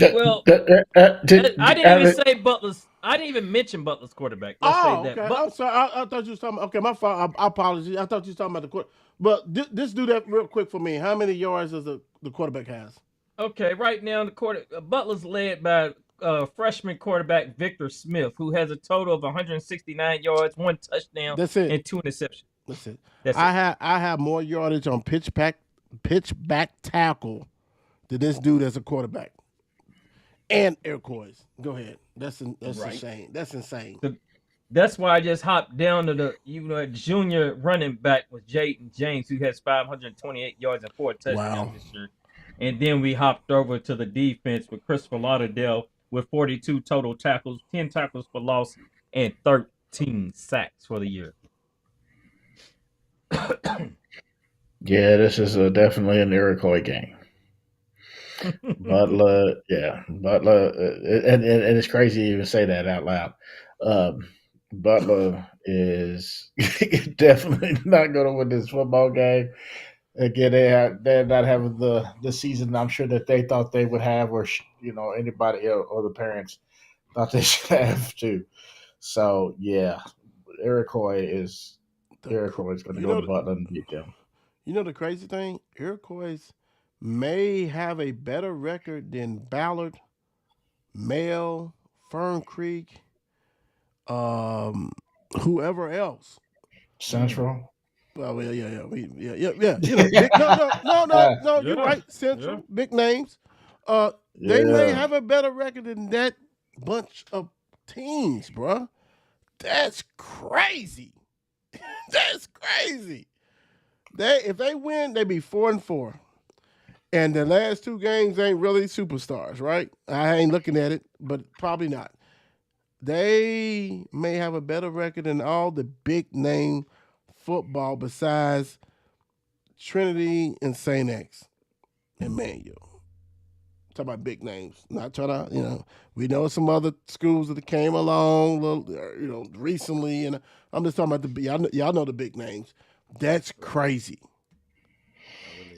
didn't even say Butler's. I didn't even mention Butler's quarterback. Let's say that. Okay. I'm sorry. I thought you was talking. Okay, my fault. I apologize. I thought you was talking about the quarter. But just do that real quick for me. How many yards does the quarterback has? Okay, right now Butler's led by freshman quarterback Victor Smith, who has a total of 169 yards, 1 touchdown, That's it, and 2 interceptions. That's it. I have more yardage on pitch back tackle than this dude as a quarterback. And Iroquois. Go ahead. That's right. Insane. That's insane. That's why I just hopped down to the junior running back with Jaden James, who has 528 yards and 4 touchdowns this year. And then we hopped over to the defense with Christopher Lauderdale with 42 total tackles, 10 tackles for loss, and 13 sacks for the year. Yeah, this is definitely an Iroquois game. Butler, and it's crazy to even say that out loud. Butler is definitely not going to win this football game. Again, they're not having the season I'm sure that they thought they would have, or anybody or the parents thought they should have too. So yeah, Iroquois is going to go to Butler and beat them. You know the crazy thing? Iroquois may have a better record than Ballard, Mail, Fern Creek, whoever else. Central. Well, yeah. No. You're right. Central, big names. They may have a better record than that bunch of teams, bro. That's crazy. That's crazy. If they win, they be 4-4. And the last 2 games ain't really superstars, right? I ain't looking at it, but probably not. They may have a better record than all the big name football besides Trinity and St. X and Manual. Talk about big names. Not trying to, we know some other schools that came along, recently, and I'm just talking about y'all know the big names. That's crazy.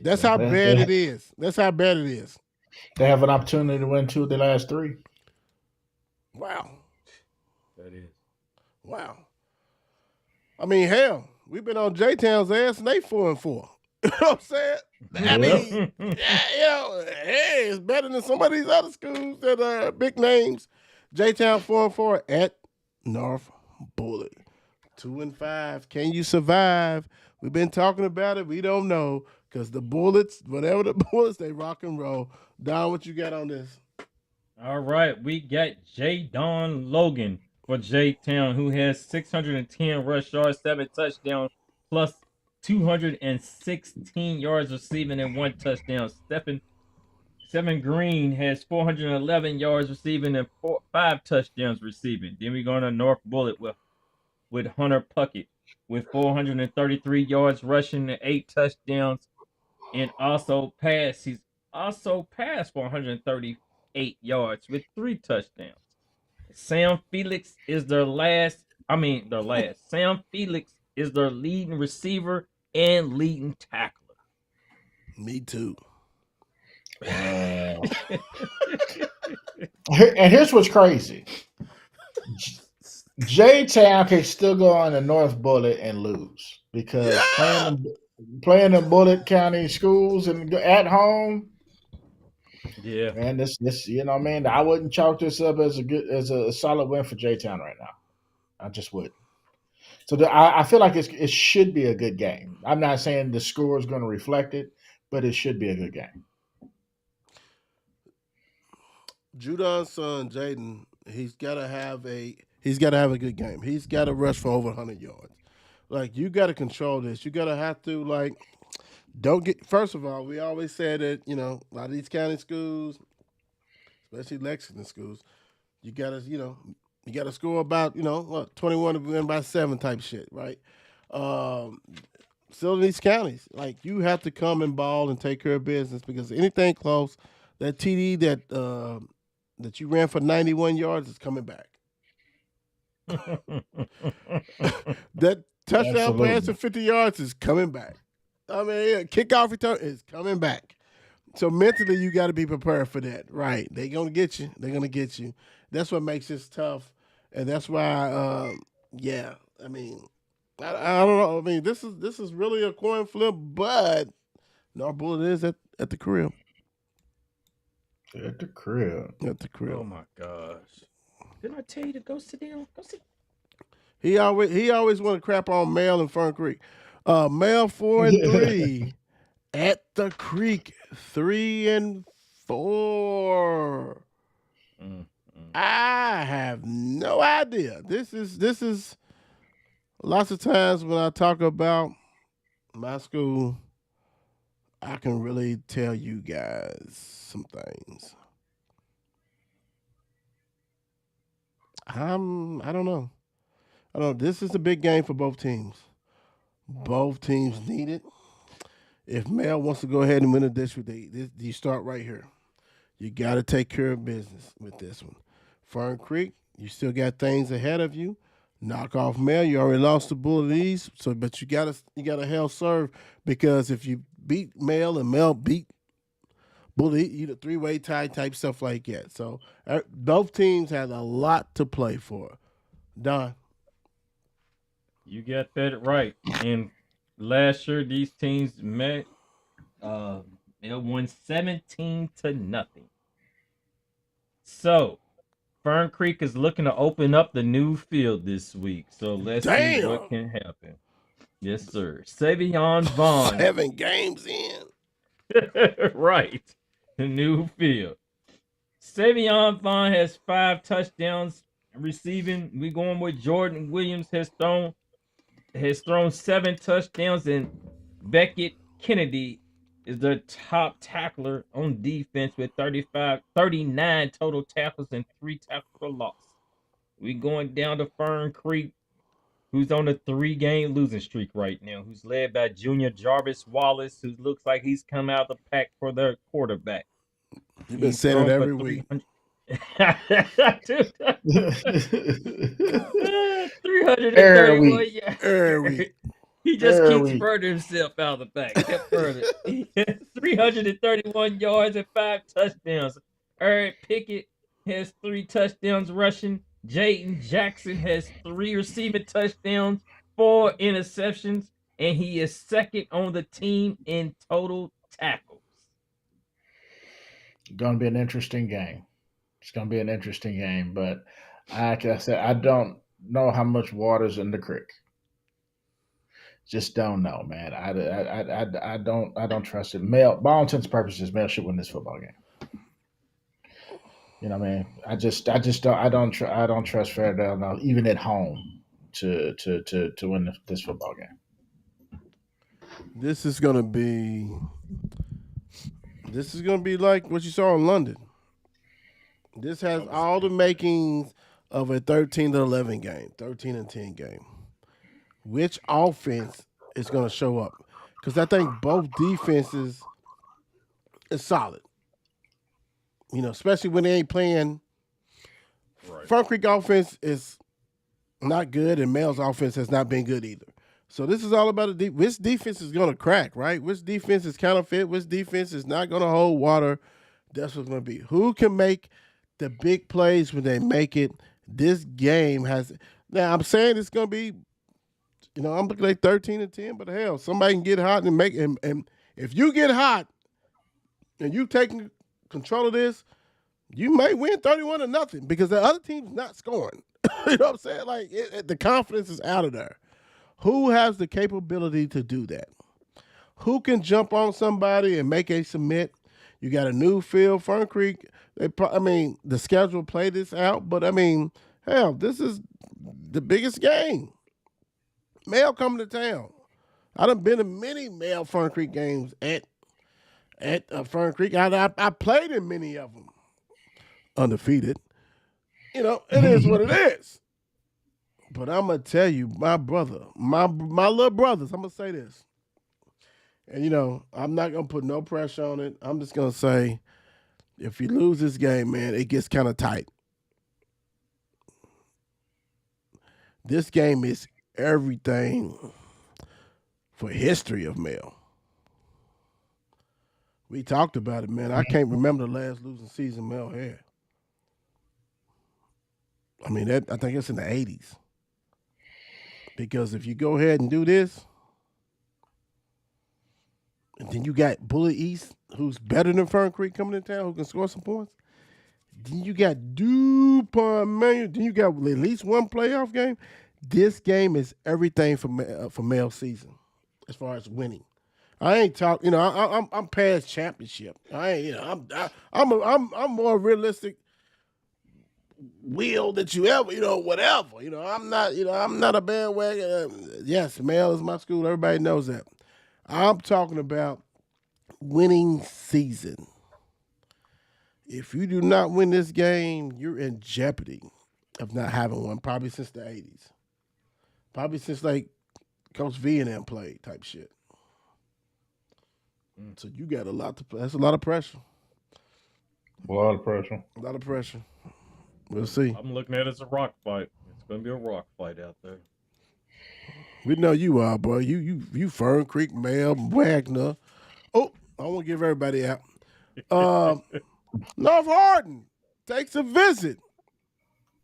That's how bad it is. That's how bad it is. They have an opportunity to win 2 of the last 3. Wow. That is. Wow. I mean, hell, we've been on J-Town's ass and they 4-4. You know what I'm saying? I mean, hey, it's better than some of these other schools that are big names. J-Town 4-4 at North Bullitt. 2-5. Can you survive? We've been talking about it. We don't know. Because the Bullets, whatever the Bullets, they rock and roll. Don, what you got on this? All right, we got J. Don Logan for J-Town, who has 610 rush yards, 7 touchdowns, plus 216 yards receiving and 1 touchdown. Stephen Green has 411 yards receiving and 5 touchdowns receiving. Then we go to North Bullitt with Hunter Puckett with 433 yards rushing and 8 touchdowns. And he's also passed for 138 yards with 3 touchdowns. Sam Felix is their last. Sam Felix is their leading receiver and leading tackler. Me too. And here's what's crazy. J-Town can still go on to North Bullitt and lose because playing in Bullitt County schools and at home. Yeah, man, this you know, man, I wouldn't chalk this up as a solid win for J-Town right now. I just wouldn't. So I feel like it should be a good game. I'm not saying the score is going to reflect it, but it should be a good game. Judon's son, Jaden, he's got to have a good game. He's got to rush for over 100 yards. Like, you got to control this. You got to have to, like, don't get. First of all, we always said that, you know, a lot of these county schools, especially Lexington schools, you got to, you got to score about, 21 to win by 7 type shit, right? Still in these counties, like, you have to come and ball and take care of business because anything close, that TD that you ran for 91 yards is coming back. That touchdown pass for 50 yards is coming back. I mean, kickoff return is coming back. So mentally, you got to be prepared for that, right? They're gonna get you. They're gonna get you. That's what makes this tough, and that's why, yeah. I mean, I don't know. I mean, this is really a coin flip, but North Bullitt is at the crib. At the crib. At the crib. Oh my gosh! Didn't I tell you to go sit down? Go sit. He always want to crap on Male and Fern Creek. Male 4-3 at the Creek 3-4. I have no idea. This is lots of times when I talk about my school, I can really tell you guys some things. I don't know. This is a big game for both teams. Both teams need it. If Mel wants to go ahead and win a district, you start right here. You got to take care of business with this one. Fern Creek, you still got things ahead of you. Knock off Mel. You already lost to Bullitt East, but you got to hell serve because if you beat Mel and Mel beat Bullitt, you the 3-way tie type stuff like that. So both teams have a lot to play for. Don. You got that right. And last year, these teams met. They won 17-0. So, Fern Creek is looking to open up the new field this week. So let's see what can happen. Yes, sir. Savion Vaughn. 7 games in. Right. The new field. Savion Vaughn has 5 touchdowns receiving. We going with Jordan Williams has thrown 7 touchdowns, and Beckett Kennedy is the top tackler on defense with 39 total tackles and 3 tackles for loss. We going down to Fern Creek, who's on a 3-game losing streak right now, who's led by Junior Jarvis Wallace, who looks like he's come out of the pack for their quarterback. You've been saying it every week. 331 yards. He just keeps further himself out of the back. Kept further. 331 yards and 5 touchdowns. Eric Pickett has 3 touchdowns rushing. Jaden Jackson has 3 receiving touchdowns, 4 interceptions, and he is second on the team in total tackles. Going to be an interesting game. It's going to be an interesting game, but like I said, I don't know how much water's in the creek. Just don't know, man. I don't trust it. By all intents and purposes, Mel should win this football game. You know what I mean? I don't trust Fairdale now, even at home, to win this football game. This is gonna be like what you saw in London. This has all the makings of a 13-11 game, 13-10 game. Which offense is going to show up? Because I think both defenses is solid. You know, especially when they ain't playing. Right. Fern Creek offense is not good, and Mel's offense has not been good either. So this is all about which defense is going to crack, right? Which defense is counterfeit? Which defense is not going to hold water? That's what's going to be. Who can make the big plays when they make it? This game has. Now I'm saying it's going to be. I'm looking at 13-10, but hell, somebody can get hot and make. And if you get hot, and you taking control of this, you may win 31-0 because the other team's not scoring. You know what I'm saying? Like the confidence is out of there. Who has the capability to do that? Who can jump on somebody and make a submit? You got a new field, Fern Creek. The schedule play this out, but hell, this is the biggest game. Mail coming to town. I done been to many Mail Fern Creek games at Fern Creek. I played in many of them. Undefeated. It is what it is. But I'm going to tell you, my brother, my little brothers, I'm going to say this. And, I'm not going to put no pressure on it. I'm just going to say, if you lose this game, man, it gets kind of tight. This game is everything for history of Mail. We talked about it, man. I can't remember the last losing season Mail had. I think it's in the 80s. Because if you go ahead and do this, and then you got Bullitt East, who's better than Fern Creek coming in town, who can score some points. Then you got DuPont Manual. Then you got at least one playoff game. This game is everything for Mail season as far as winning. I ain't talking. I'm past championship. I ain't. I'm more realistic. Will that you ever, whatever. I'm not a bandwagon. Yes, Mail is my school. Everybody knows that. I'm talking about winning season. If you do not win this game, you're in jeopardy of not having one, probably since the 80s. Probably since like Coach V and them played type shit. So you got a lot to play. That's a lot of pressure. A lot of pressure. A lot of pressure. We'll see. I'm looking at it as a rock fight. It's going to be a rock fight out there. We know you are, boy. You Fern Creek, Mail, Waggener. Oh, I want to give everybody out. North Hardin takes a visit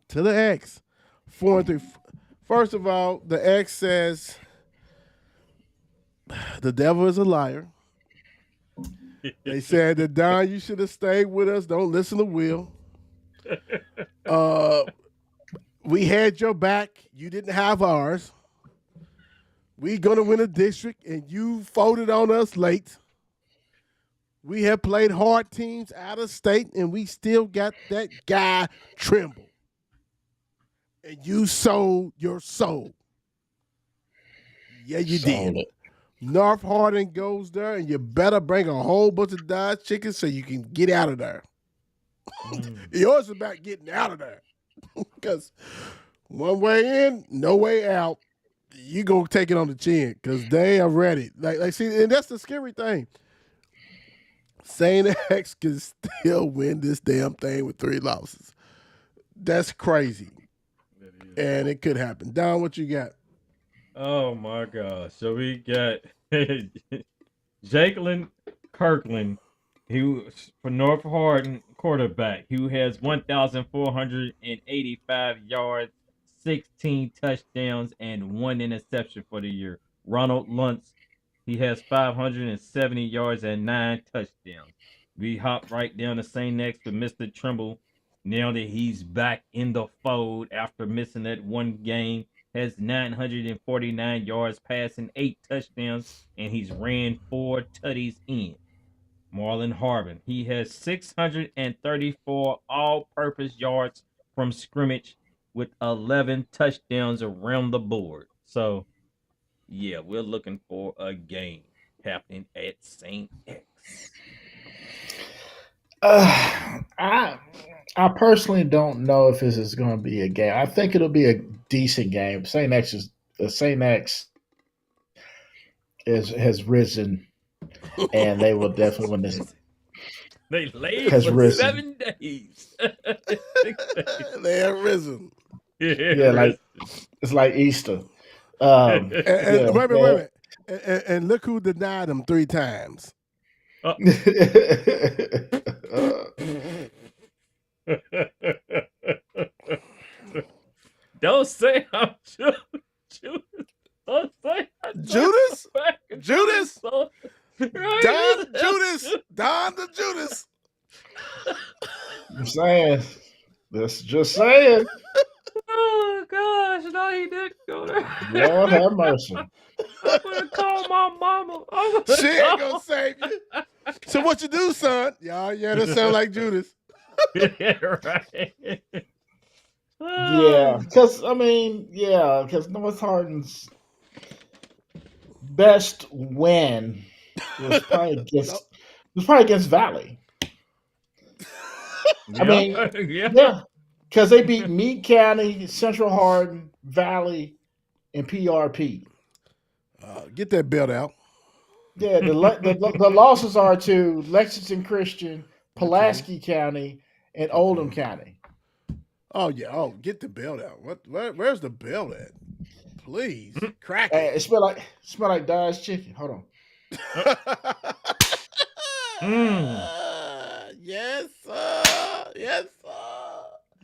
to the X. 4-3. First of all, the X says the devil is a liar. They said that, Don, you should have stayed with us. Don't listen to Will. We had your back. You didn't have ours. We going to win a district, and you folded on us late. We have played hard teams out of state, and we still got that guy Trimble. And you sold your soul. Yeah, you did. North Hardin goes there, and you better bring a whole bunch of Dodge chickens so you can get out of there. Yours is about getting out of there. Because one way in, no way out. You gonna take it on the chin because they are ready. Like, see, and that's the scary thing. St. X can still win this damn thing with 3 losses. That's crazy. And it could happen. Don, what you got? Oh my gosh. So we got Jacqueline Kirkland, who for North Hardin quarterback, who has 1,485 yards, 16 touchdowns, and 1 interception for the year. Ronald Luntz, he has 570 yards and 9 touchdowns. We hop right down to St. X with Mr. Trimble. Now that he's back in the fold after missing that one game, has 949 yards passing, 8 touchdowns, and he's ran 4 tutties in. Marlon Harbin, he has 634 all-purpose yards from scrimmage with 11 touchdowns around the board. So, yeah, we're looking for a game happening at St. X. I personally don't know if this is going to be a game. I think it'll be a decent game. St. X has risen, and they will definitely win this. They laid for risen. 7 days. 6 days. They have risen. Yeah, like it's like Easter. And wait a minute. And look who denied him 3 times. Don't say I'm Judas. Don't say I'm Judas? Judas? Don the Judas. I'm saying. Just saying. Oh gosh, no, he didn't go there. Lord have mercy. I'm gonna call my mama. She ain't gonna save you. So what you do, son? Yeah, that sound like Judas. Right. Yeah, because North Hardin's best win was probably against Valley. Yeah. Because they beat Meade County, Central Hardin, Valley, and PRP. Get that belt out. Yeah, the losses are to Lexington Christian, Pulaski County, and Oldham County. Oh yeah. Oh, get the belt out. Where's the belt at? Please, crack it. It smell like Dodge chicken. Hold on. Yes, sir. Yes, sir.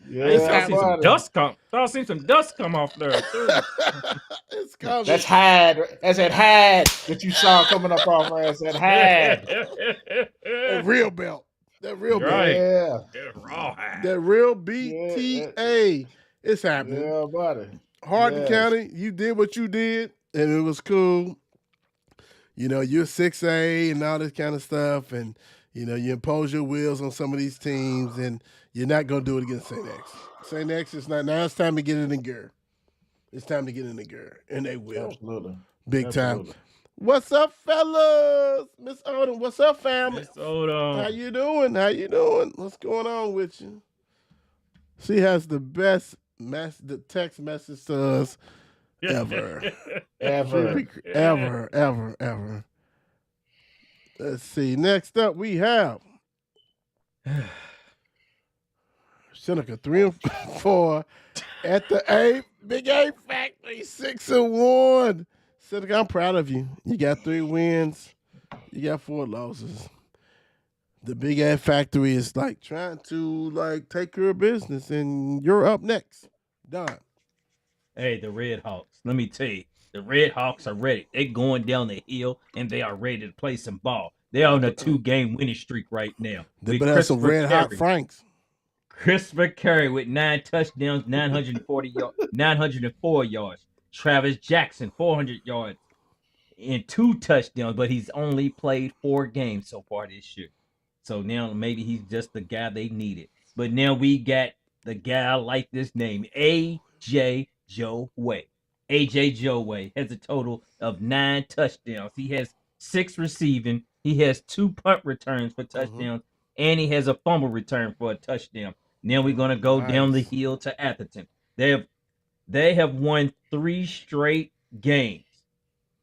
Yeah, I see some dust come. I seen some dust come off there too. It's coming. That's that hide that you saw coming up off her. That's that hide. That real belt. That real belt. Right. Yeah. Raw hide. That real BTA. It's happening. Yeah, buddy. Hardin County, you did what you did, and it was cool. You know, you're 6A and all this kind of stuff, and you know, you impose your wills on some of these teams, and you're not going to do it against St. X. St. X is not. Now it's time to get it in gear. It's time to get in the gear, and they will. Absolutely. Big time. What's up, fellas? Miss Oldham, what's up, family? Miss Oldham. How you doing? What's going on with you? She has the best text message to us ever. ever. Let's see. Next up, we have Seneca 3-4 at the Big A Factory 6-1. Seneca, I'm proud of you. You got 3 wins. You got 4 losses. The Big A Factory is trying to take care of business, and you're up next. Done. Hey, the Red Hawks. Let me tell you, the Red Hawks are ready. They're going down the hill, and they are ready to play some ball. They're on a 2-game winning streak right now. They better have some red hot Franks. Christopher Curry with 9 touchdowns, 904 yards. Travis Jackson, 400 yards and 2 touchdowns, but he's only played 4 games so far this year. So now maybe he's just the guy they needed. But now we got the guy I like this name, A.J. Joe Way. A.J. Joe Way has a total of 9 touchdowns. He has 6 receiving. He has 2 punt returns for touchdowns, and he has a fumble return for a touchdown. Now we're going to go down the hill to Atherton. They have won 3 straight games.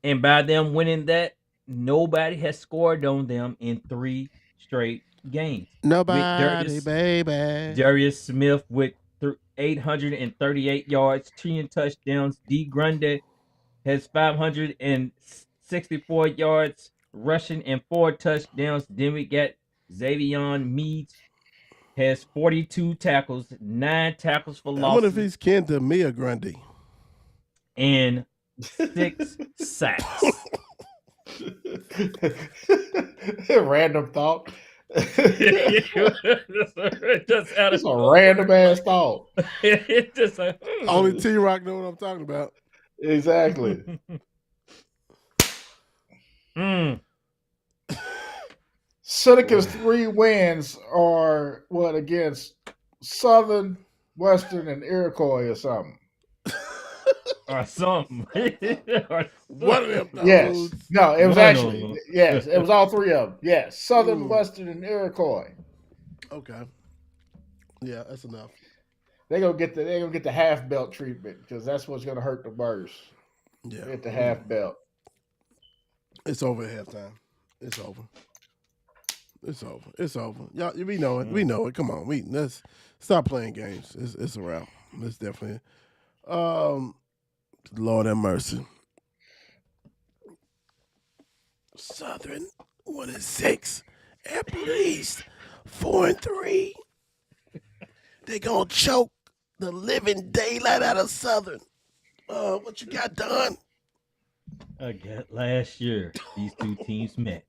And by them winning that, nobody has scored on them in 3 straight games. Nobody, baby. Darius Smith with 838 yards, 10 touchdowns. D. Grundy has 564 yards rushing and 4 touchdowns. Then we got Xavier Meads has 42 tackles, 9 tackles for loss. I wonder if he's kin to Mia Grundy. And 6 sacks. Random thought. Just It's a random ass thought. It's just only T-Rock know what I'm talking about. Exactly. Seneca's 3 wins are against Southern, Western, and Iroquois or something. Or something. One of them. Yes. No, it was actually, yes, it was all 3 of them. Yes. Southern, Western, and Iroquois. Okay. Yeah, that's enough. They're gonna get the half belt treatment because that's what's gonna hurt the Burrs. Yeah. Get the half belt. It's over at halftime. It's over. Y'all, we know it. We know it. Come on. Let's stop playing games. It's a wrap. It's definitely. Lord have mercy. Southern 1-6. At least 4-3. They gonna choke the living daylight out of Southern. What you got done? I got last year. These two teams met.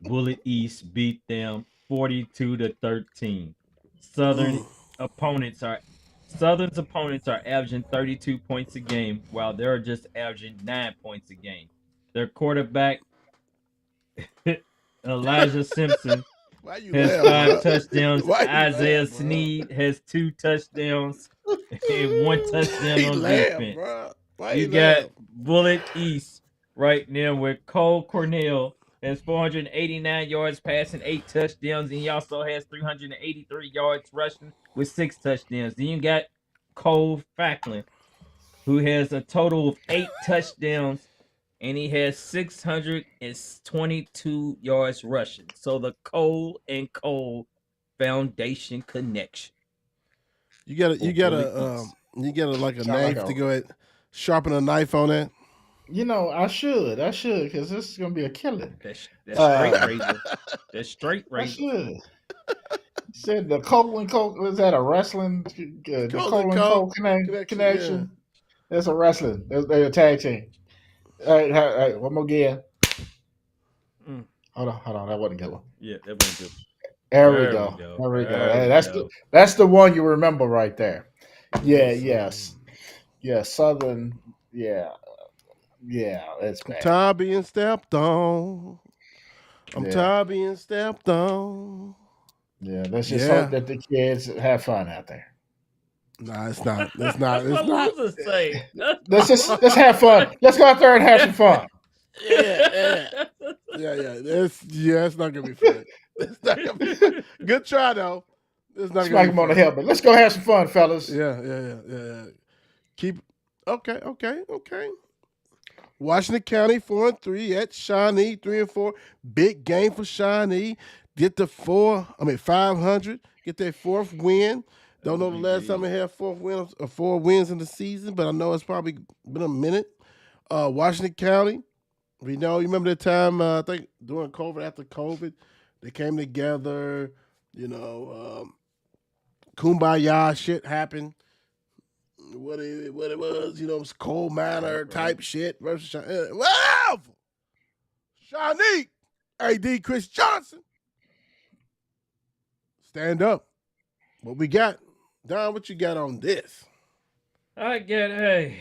Bullitt East beat them 42-13. Southern's opponents are averaging 32 points a game, while they're just averaging 9 points a game. Their quarterback Elijah Simpson has 5 touchdowns. Isaiah Sneed has 2 touchdowns and 1 touchdown on defense. You got Bullitt East right now with Cole Cornell has 489 yards passing, 8 touchdowns, and he also has 383 yards rushing with 6 touchdowns. Then you got Cole Facklin, who has a total of 8 touchdowns, and he has 622 yards rushing. So the Cole and Cole Foundation connection. You got like a knife to go ahead, sharpen a knife on that. You know, I should, because this is gonna be a killer. That's straight razor. That's straight I razor. should. Said the Cole and Cole, was that a wrestling? The Cole and Cole connection. Yeah. That's a wrestling. They're a tag team. All right, one more again. Hold on, that wasn't good one. Yeah, that wasn't good. There we go. Hey, that's the one you remember right there. Yeah, yes. Yeah, Southern, yeah, it's bad. I'm tired being stepped on. Tired being stepped on. Yeah, let's just hope that the kids have fun out there. No, it's not. It's not. Let's have fun. Let's go out there and have some fun. Yeah. It's not gonna be fun. It's not gonna be good try though. It's not Smack him on the helmet. Let's go have some fun, fellas. Yeah. Keep okay. Washington County 4-3 at Shawnee 3-4. Big game for Shawnee. Get the 500. Get their 4th win. Don't know the last time they had 4 wins in the season, but I know it's probably been a minute. Washington County, you remember the time, I think during COVID, after COVID, they came together, kumbaya shit happened. What it was, coal miner type shit versus Shawnee. Wow! Shawnee, AD Chris Johnson. Stand up. What we got? Don, what you got on this? I get,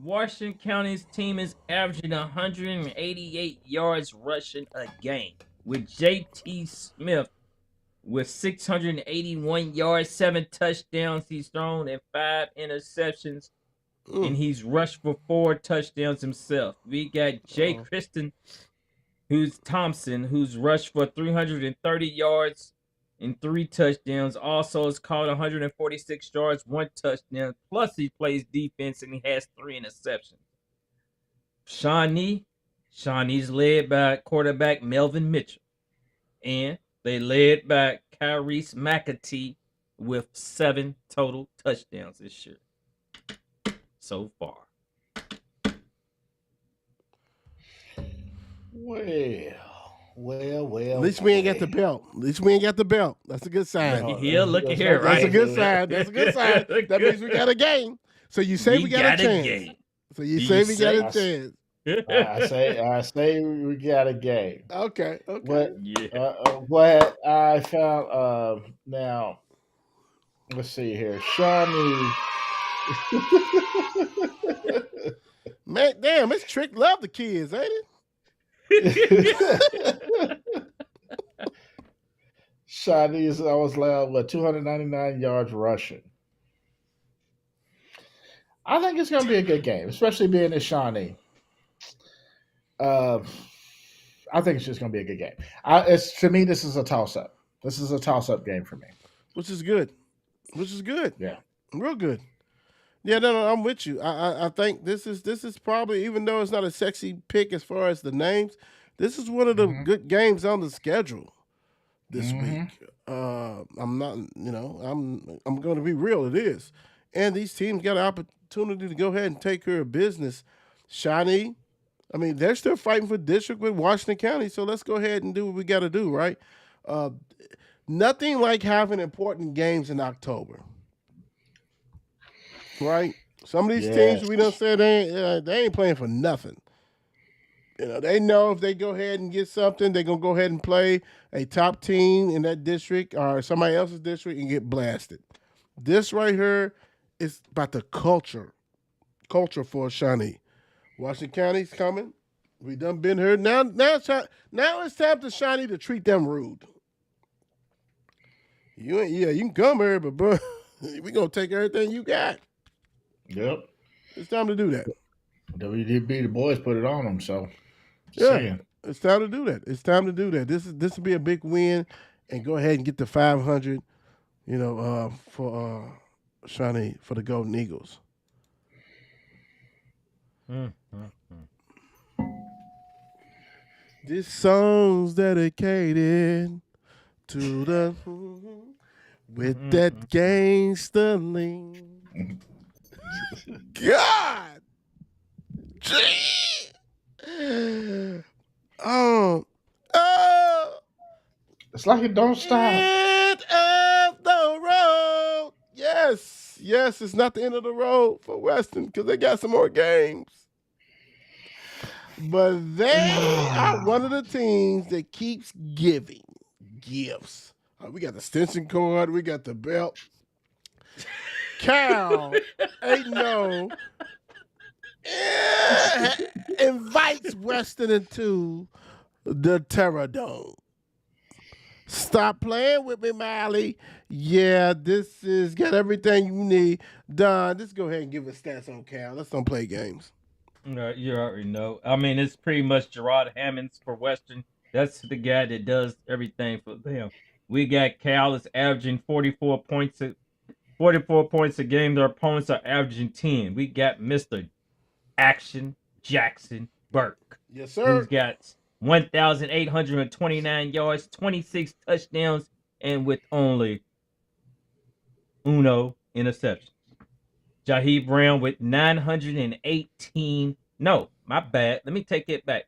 Washington County's team is averaging 188 yards rushing a game, with J.T. Smith with 681 yards, 7 touchdowns he's thrown, and 5 interceptions, and he's rushed for 4 touchdowns himself. We got Jay Kristen, who's rushed for 330 yards and 3 touchdowns. Also has caught 146 yards, 1 touchdown. Plus he plays defense and he has 3 interceptions. Shawnee's led by quarterback Melvin Mitchell. And they led by Kyrese McAtee with 7 total touchdowns this year. So far. Well. At least we ain't got the belt. That's a good sign. Yeah, look at here, right? That's a good sign. That means we got a game. So you say we got a chance. Game. So you say we got a chance. I say we got a game. Okay. What I found now, let's see here. Shawnee. Man, damn, it's Trick love the kids, ain't it? Shawnee is always allowed with 299 yards rushing. I think it's going to be a good game, especially being in Shawnee. I think it's just going to be a good game. To me, this is a toss-up. This is a toss-up game for me. Which is good. Yeah. Real good. Yeah, no, I'm with you. I think this is probably, even though it's not a sexy pick as far as the names, this is one of the good games on the schedule this week. I'm not, I'm going to be real. It is, and these teams got opportunity to go ahead and take care of business. Shawnee, I mean, they're still fighting for district with Washington County, so let's go ahead and do what we got to do, right? Uh, Nothing like having important games in October, right? Some of these teams we done said they ain't playing for nothing. They know if they go ahead and get something, they're going to go ahead and play a top team in that district or somebody else's district and get blasted. This right here is about the culture for Shawnee. Washington County's coming. We done been here. Now it's time to Shawnee to treat them rude. You can come here, but bro, we going to take everything you got. Yep. It's time to do that. WDB, the boys put it on them, so. It's time to do that. It's time to do that. This will be a big win, and go ahead and get the 500. For Shawnee for the Golden Eagles. This song's dedicated to the with that gangster lean. God. It's like it don't stop. End of the road. Yes, it's not the end of the road for Western because they got some more games. But they are one of the teams that keeps giving gifts. We got the extension cord. We got the belt. Cal 8-0 invites Western into the Terror Dome. Stop playing with me, Miley. Yeah, this is got everything you need. Don, just go ahead and give us stats on Cal. Let's don't play games. You already know. I mean, it's pretty much Gerard Hammonds for Western. That's the guy that does everything for them. We got Cal is averaging 44 points a game. Their opponents are averaging 10. We got Mr. Action Jackson Burke. Yes, sir. Who's got 1,829 yards, 26 touchdowns, and with only uno interception. Jaheed Brown with 918. No, my bad. Let me take it back.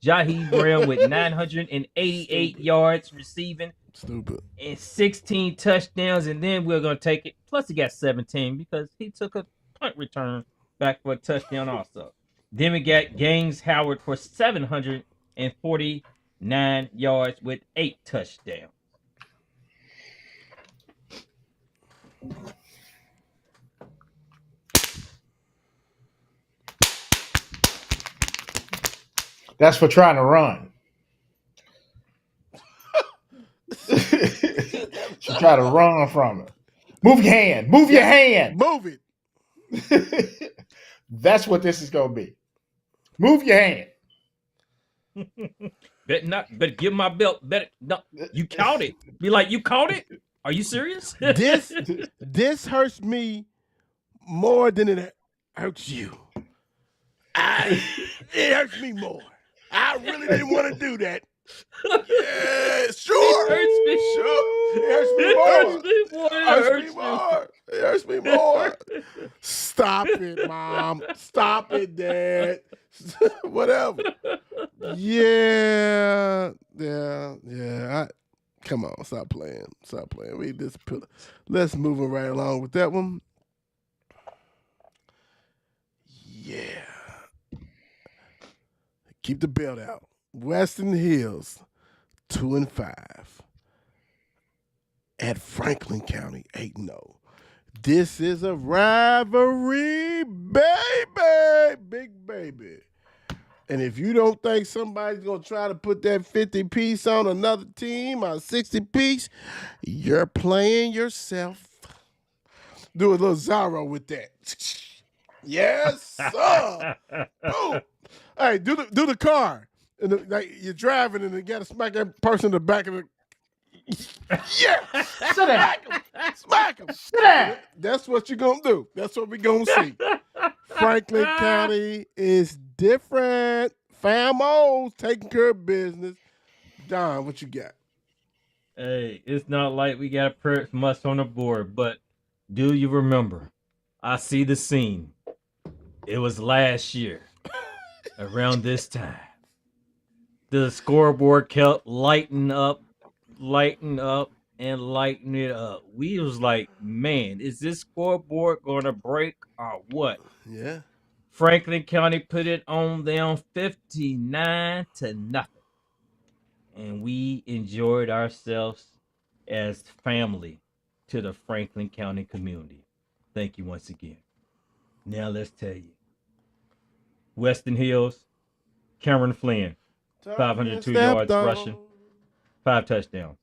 Jaheed Brown with 988 yards receiving. Stupid. And 16 touchdowns, and then we're going to take it. Plus, he got 17 because he took a punt return back for a touchdown also. Then we got Gaines Howard for 749 yards with 8 touchdowns. That's for trying to run. She try to run from it. Move your hand. Move your hand. Move it. That's what this is going to be. Move your hand. Better give my belt. No, you caught it. Be like, you caught it? Are you serious? This hurts me more than it hurts you. It hurts me more. I really didn't want to do that. Yeah, sure. It hurts me. It hurts me more. Stop it, Mom. Stop it, Dad. Whatever. Yeah. Come on, stop playing. We just let's move it right along with that one. Yeah. Keep the belt out. Western Hills, 2-5. At Franklin County, 8-0. This is a rivalry, baby. Big baby. And if you don't think somebody's going to try to put that 50 piece on another team or 60 piece, you're playing yourself. Do a little Zorro with that. Yes, sir. Boom. Hey, do the car. And like you're driving and you got to smack that person in the back of the. Yeah, Sit down. Smack him. Sit down. That's what you're gonna do. That's what we're gonna see. Franklin County is different. Famos taking care of business. Don, what you got? Hey, it's not like we got to press much on the board, but do you remember? I see the scene. It was last year, around this time. The scoreboard kept lighting up, and lighting it up. We was like, man, is this scoreboard gonna break or what? Yeah. Franklin County put it on down 59-0. And we enjoyed ourselves as family to the Franklin County community. Thank you once again. Now let's tell you. Weston Hills, Cameron Flynn, 502 yards rushing, 5 touchdowns.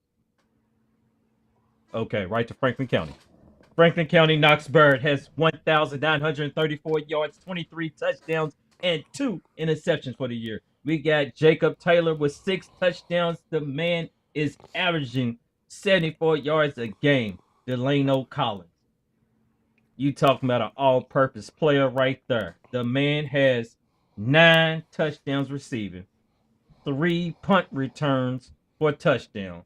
Okay, right to Franklin County. Franklin County Knox Bird has 1,934 yards, 23 touchdowns, and 2 interceptions for the year. We got Jacob Taylor with 6 touchdowns. The man is averaging 74 yards a game. Delano Collins. You talking about an all-purpose player right there. The man has 9 touchdowns receiving, 3 punt returns for touchdowns,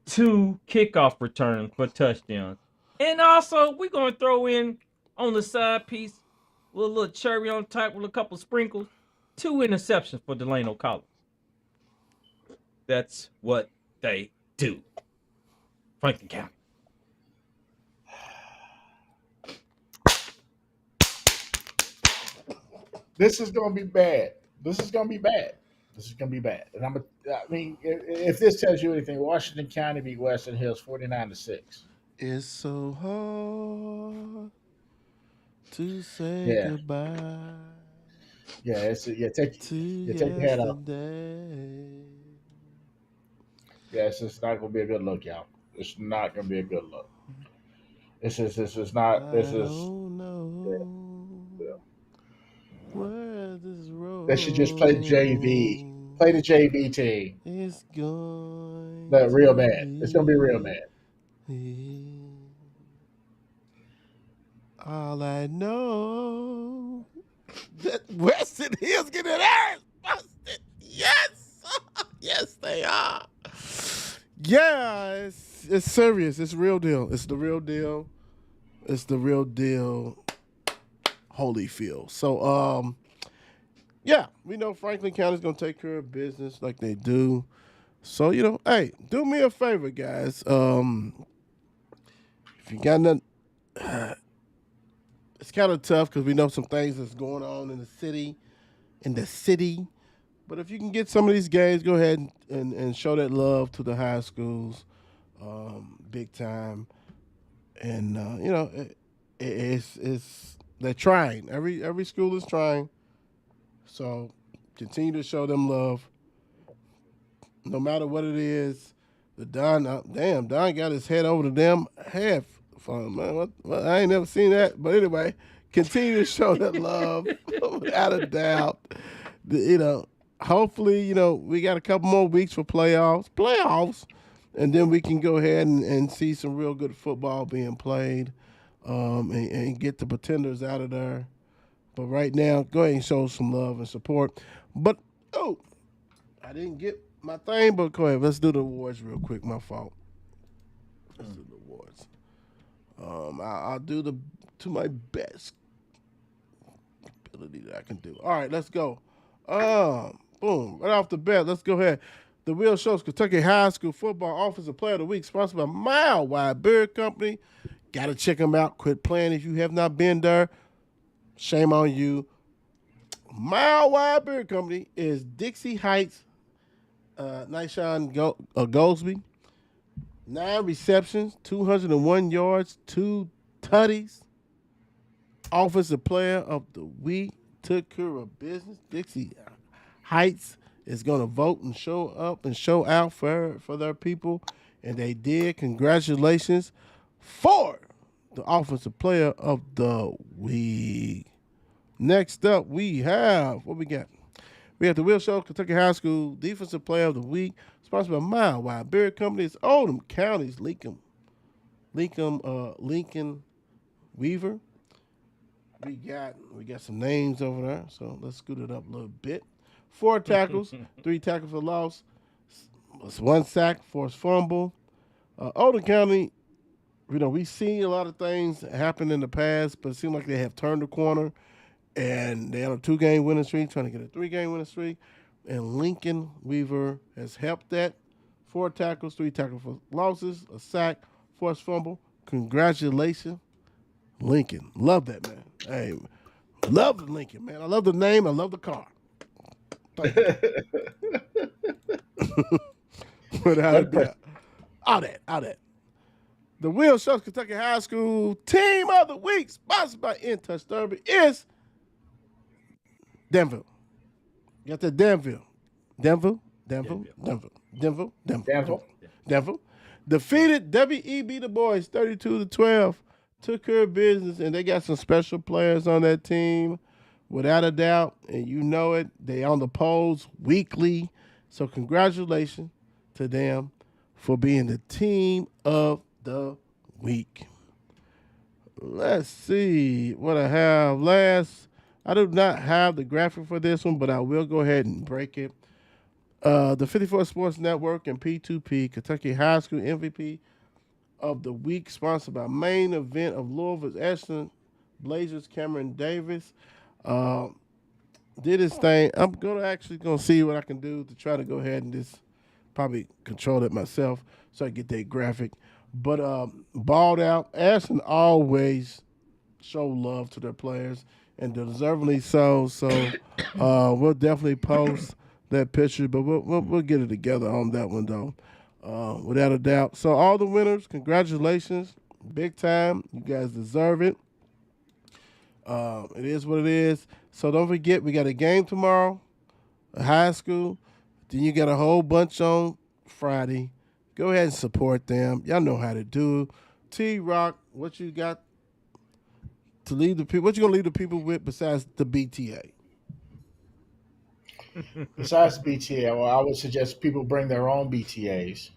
2 kickoff returns for touchdowns. And also, we're going to throw in on the side piece with a little cherry on top with a couple sprinkles, 2 interceptions for Delano Collins. That's what they do. Franklin County. This is going to be bad. This is going to be bad. And I mean, if this tells you anything, Washington County beat Western Hills 49-6. It's so hard to say goodbye. Yeah, take your head off. Yeah, it's not going to be a good look, y'all. It's not going to be a good look. This is not. This is. Where this road they should just play JV. Play the JV team. It's going. The real bad. It's going to be real bad. All I know that Weston Hills getting their ass busted. Yes, yes they are. Yeah, it's serious. It's real deal. It's the real deal. It's the real deal. Holyfield. So, yeah, we know Franklin County's gonna take care of business like they do. So, hey, do me a favor, guys. If you got nothing, it's kind of tough because we know some things that's going on in the city. But if you can get some of these games, go ahead and show that love to the high schools, big time. And it's they're trying. Every school is trying. So continue to show them love, no matter what it is. The Don got his head over the damn half. Man, I ain't never seen that. But anyway, continue to show that love, without a doubt. Hopefully, we got a couple more weeks for playoffs, and then we can go ahead and see some real good football being played, and get the pretenders out of there. But right now, go ahead and show some love and support. But, I didn't get my thing, but go ahead. Let's do the awards real quick. My fault. Let's do the awards. I'll do to my best ability that I can do. All right, let's go. Boom. Right off the bat, let's go ahead. The Real Show's Kentucky High School Football Offensive Player of the Week, sponsored by Mile Wide Beer Company. Got to check them out. Quit playing if you have not been there. Shame on you. Mile Wide Beer Company is Dixie Heights, Nyshawn Goldsby. 9 receptions, 201 yards, 2 tutties. Offensive Player of the Week. Took care of business. Dixie Heights is going to vote and show up and show out for their people. And they did. Congratulations for the Offensive Player of the Week. Next up, we have, what we got? We have the Will Show Kentucky High School Defensive Player of the Week, sponsored by Mile Wide Beer Company. It's Oldham County's Lincoln Weaver. We got some names over there, so let's scoot it up a little bit. 4 tackles, 3 tackles for loss, 1 sack, forced fumble. Oldham County we've seen a lot of things happen in the past, but it seems like they have turned the corner, and they're on a 2-game winning streak, trying to get a 3-game winning streak. And Lincoln Weaver has helped that. 4 tackles, 3 tackles for losses, a sack, forced fumble. Congratulations, Lincoln. Love that, man. Hey, love the Lincoln, man. I love the name. I love the car. Without a doubt. All that. The Will Shucks Kentucky High School Team of the Week, sponsored by In Touch Derby, is Danville. You got that Danville. Danville. Defeated WEB the boys 32-12. Took care of business, and they got some special players on that team, without a doubt. And you know it. They on the polls weekly. So congratulations to them for being the team of the week. Let's see what I have last. I do not have the graphic for this one, but I will go ahead and break it. The 54 Sports Network and P2P Kentucky High School MVP of the week, sponsored by Main Event of Louisville's Ashland Blazers, Cameron Davis. Did his thing. I'm gonna see what I can do to try to go ahead and just probably control it myself so I get that graphic. But balled out. Ashland always show love to their players, and deservingly so. So we'll definitely post that picture, but we'll get it together on that one though, without a doubt. So all the winners, congratulations, big time. You guys deserve it. It is what it is. So don't forget, we got a game tomorrow, a high school. Then you got a whole bunch on Friday. Go ahead and support them. Y'all know how to do. T-Rock, what you got to leave the people? What you gonna leave the people with besides the BTA? Besides the BTA, well, I would suggest people bring their own BTAs,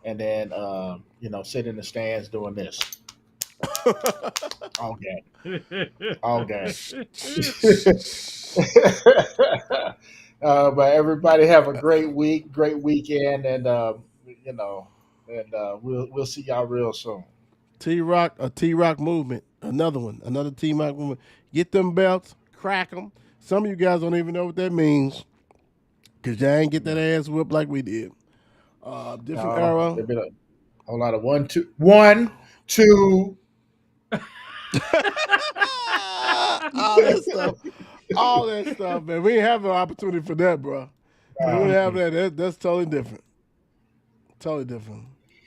and then sit in the stands doing this all game. But everybody have a great week, great weekend, and we'll see y'all real soon. T-Rock, a T-Rock movement, another one, another T-Rock movement. Get them belts, crack them. Some of you guys don't even know what that means because y'all ain't get that ass whipped like we did. Different era. There's been a whole lot of 1, 2, 1, 2. all that stuff, man. We ain't have no opportunity for that, bro. We don't have that. That's totally different. Totally different.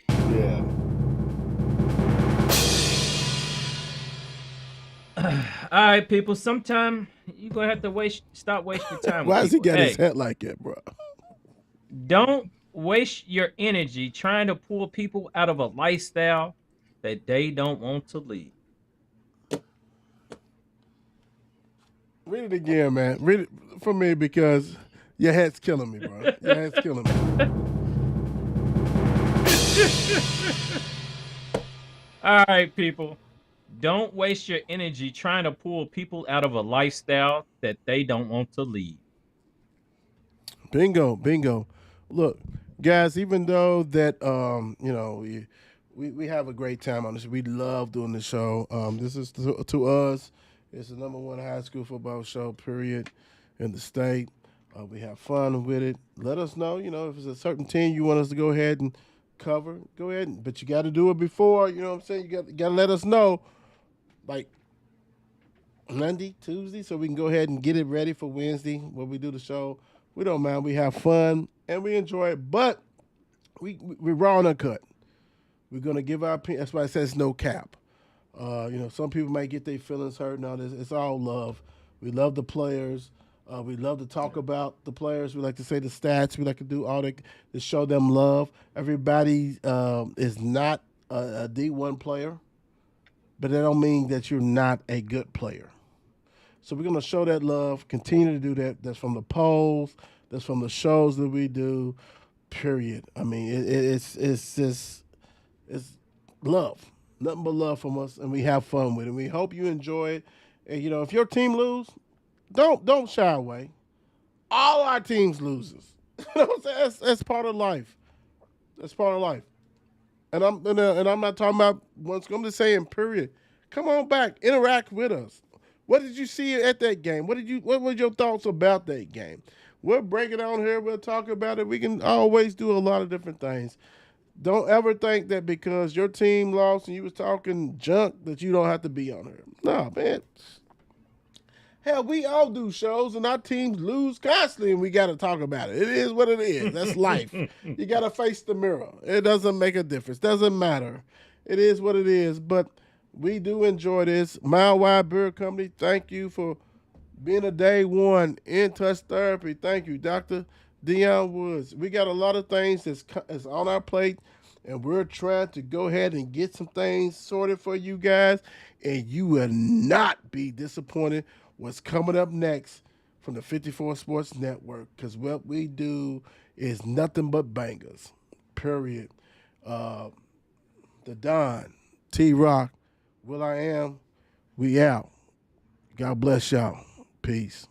Yeah. All right, people. Sometime you're gonna have to stop wasting your time. Why with does he people. got his head like that, bro? Don't waste your energy trying to pull people out of a lifestyle that they don't want to lead. Read it again, man. Read it for me because your head's killing me, bro. Your head's killing me. All right, people. Don't waste your energy trying to pull people out of a lifestyle that they don't want to lead. Bingo. Look, guys, even though that we have a great time on this. We love doing the show. This is to us, it's the #1 high school football show, period, in the state. We have fun with it. Let us know, if it's a certain team you want us to go ahead and cover, go ahead. But you got to do it before, you know what I'm saying? You got to let us know, like Monday, Tuesday, so we can go ahead and get it ready for Wednesday when we do the show. We don't mind. We have fun and we enjoy it, but we're raw and uncut. We're gonna give our opinion. That's why it says no cap. Some people might get their feelings hurt. No, it's all love. We love the players. We love to talk about the players. We like to say the stats. We like to do all that to show them love. Everybody is not a D1 player, but that don't mean that you're not a good player. So we're going to show that love, continue to do that. That's from the polls. That's from the shows that we do, period. I mean, it's love. Nothing but love from us, and we have fun with it. We hope you enjoy it. And, if your team lose, don't shy away. All our teams loses. You know what I'm saying? That's part of life. That's part of life. And I'm not talking about once. I'm just saying, period. Come on back, interact with us. What did you see at that game? What was your thoughts about that game? We'll break it on here. We'll talk about it. We can always do a lot of different things. Don't ever think that because your team lost and you was talking junk that you don't have to be on here. No, man. Hell, we all do shows and our teams lose constantly and we got to talk about it. It is what it is. That's life. You got to face the mirror. It doesn't make a difference. Doesn't matter. It is what it is. But we do enjoy this. Mile Wide Beer Company, thank you for being a day one in touch therapy. Thank you, Dr. Dion Woods. We got a lot of things that's on our plate, and we're trying to go ahead and get some things sorted for you guys, and you will not be disappointed what's coming up next from the 54 Sports Network, because what we do is nothing but bangers, period. The Don, T-Rock, Will I Am, we out. God bless y'all. Peace.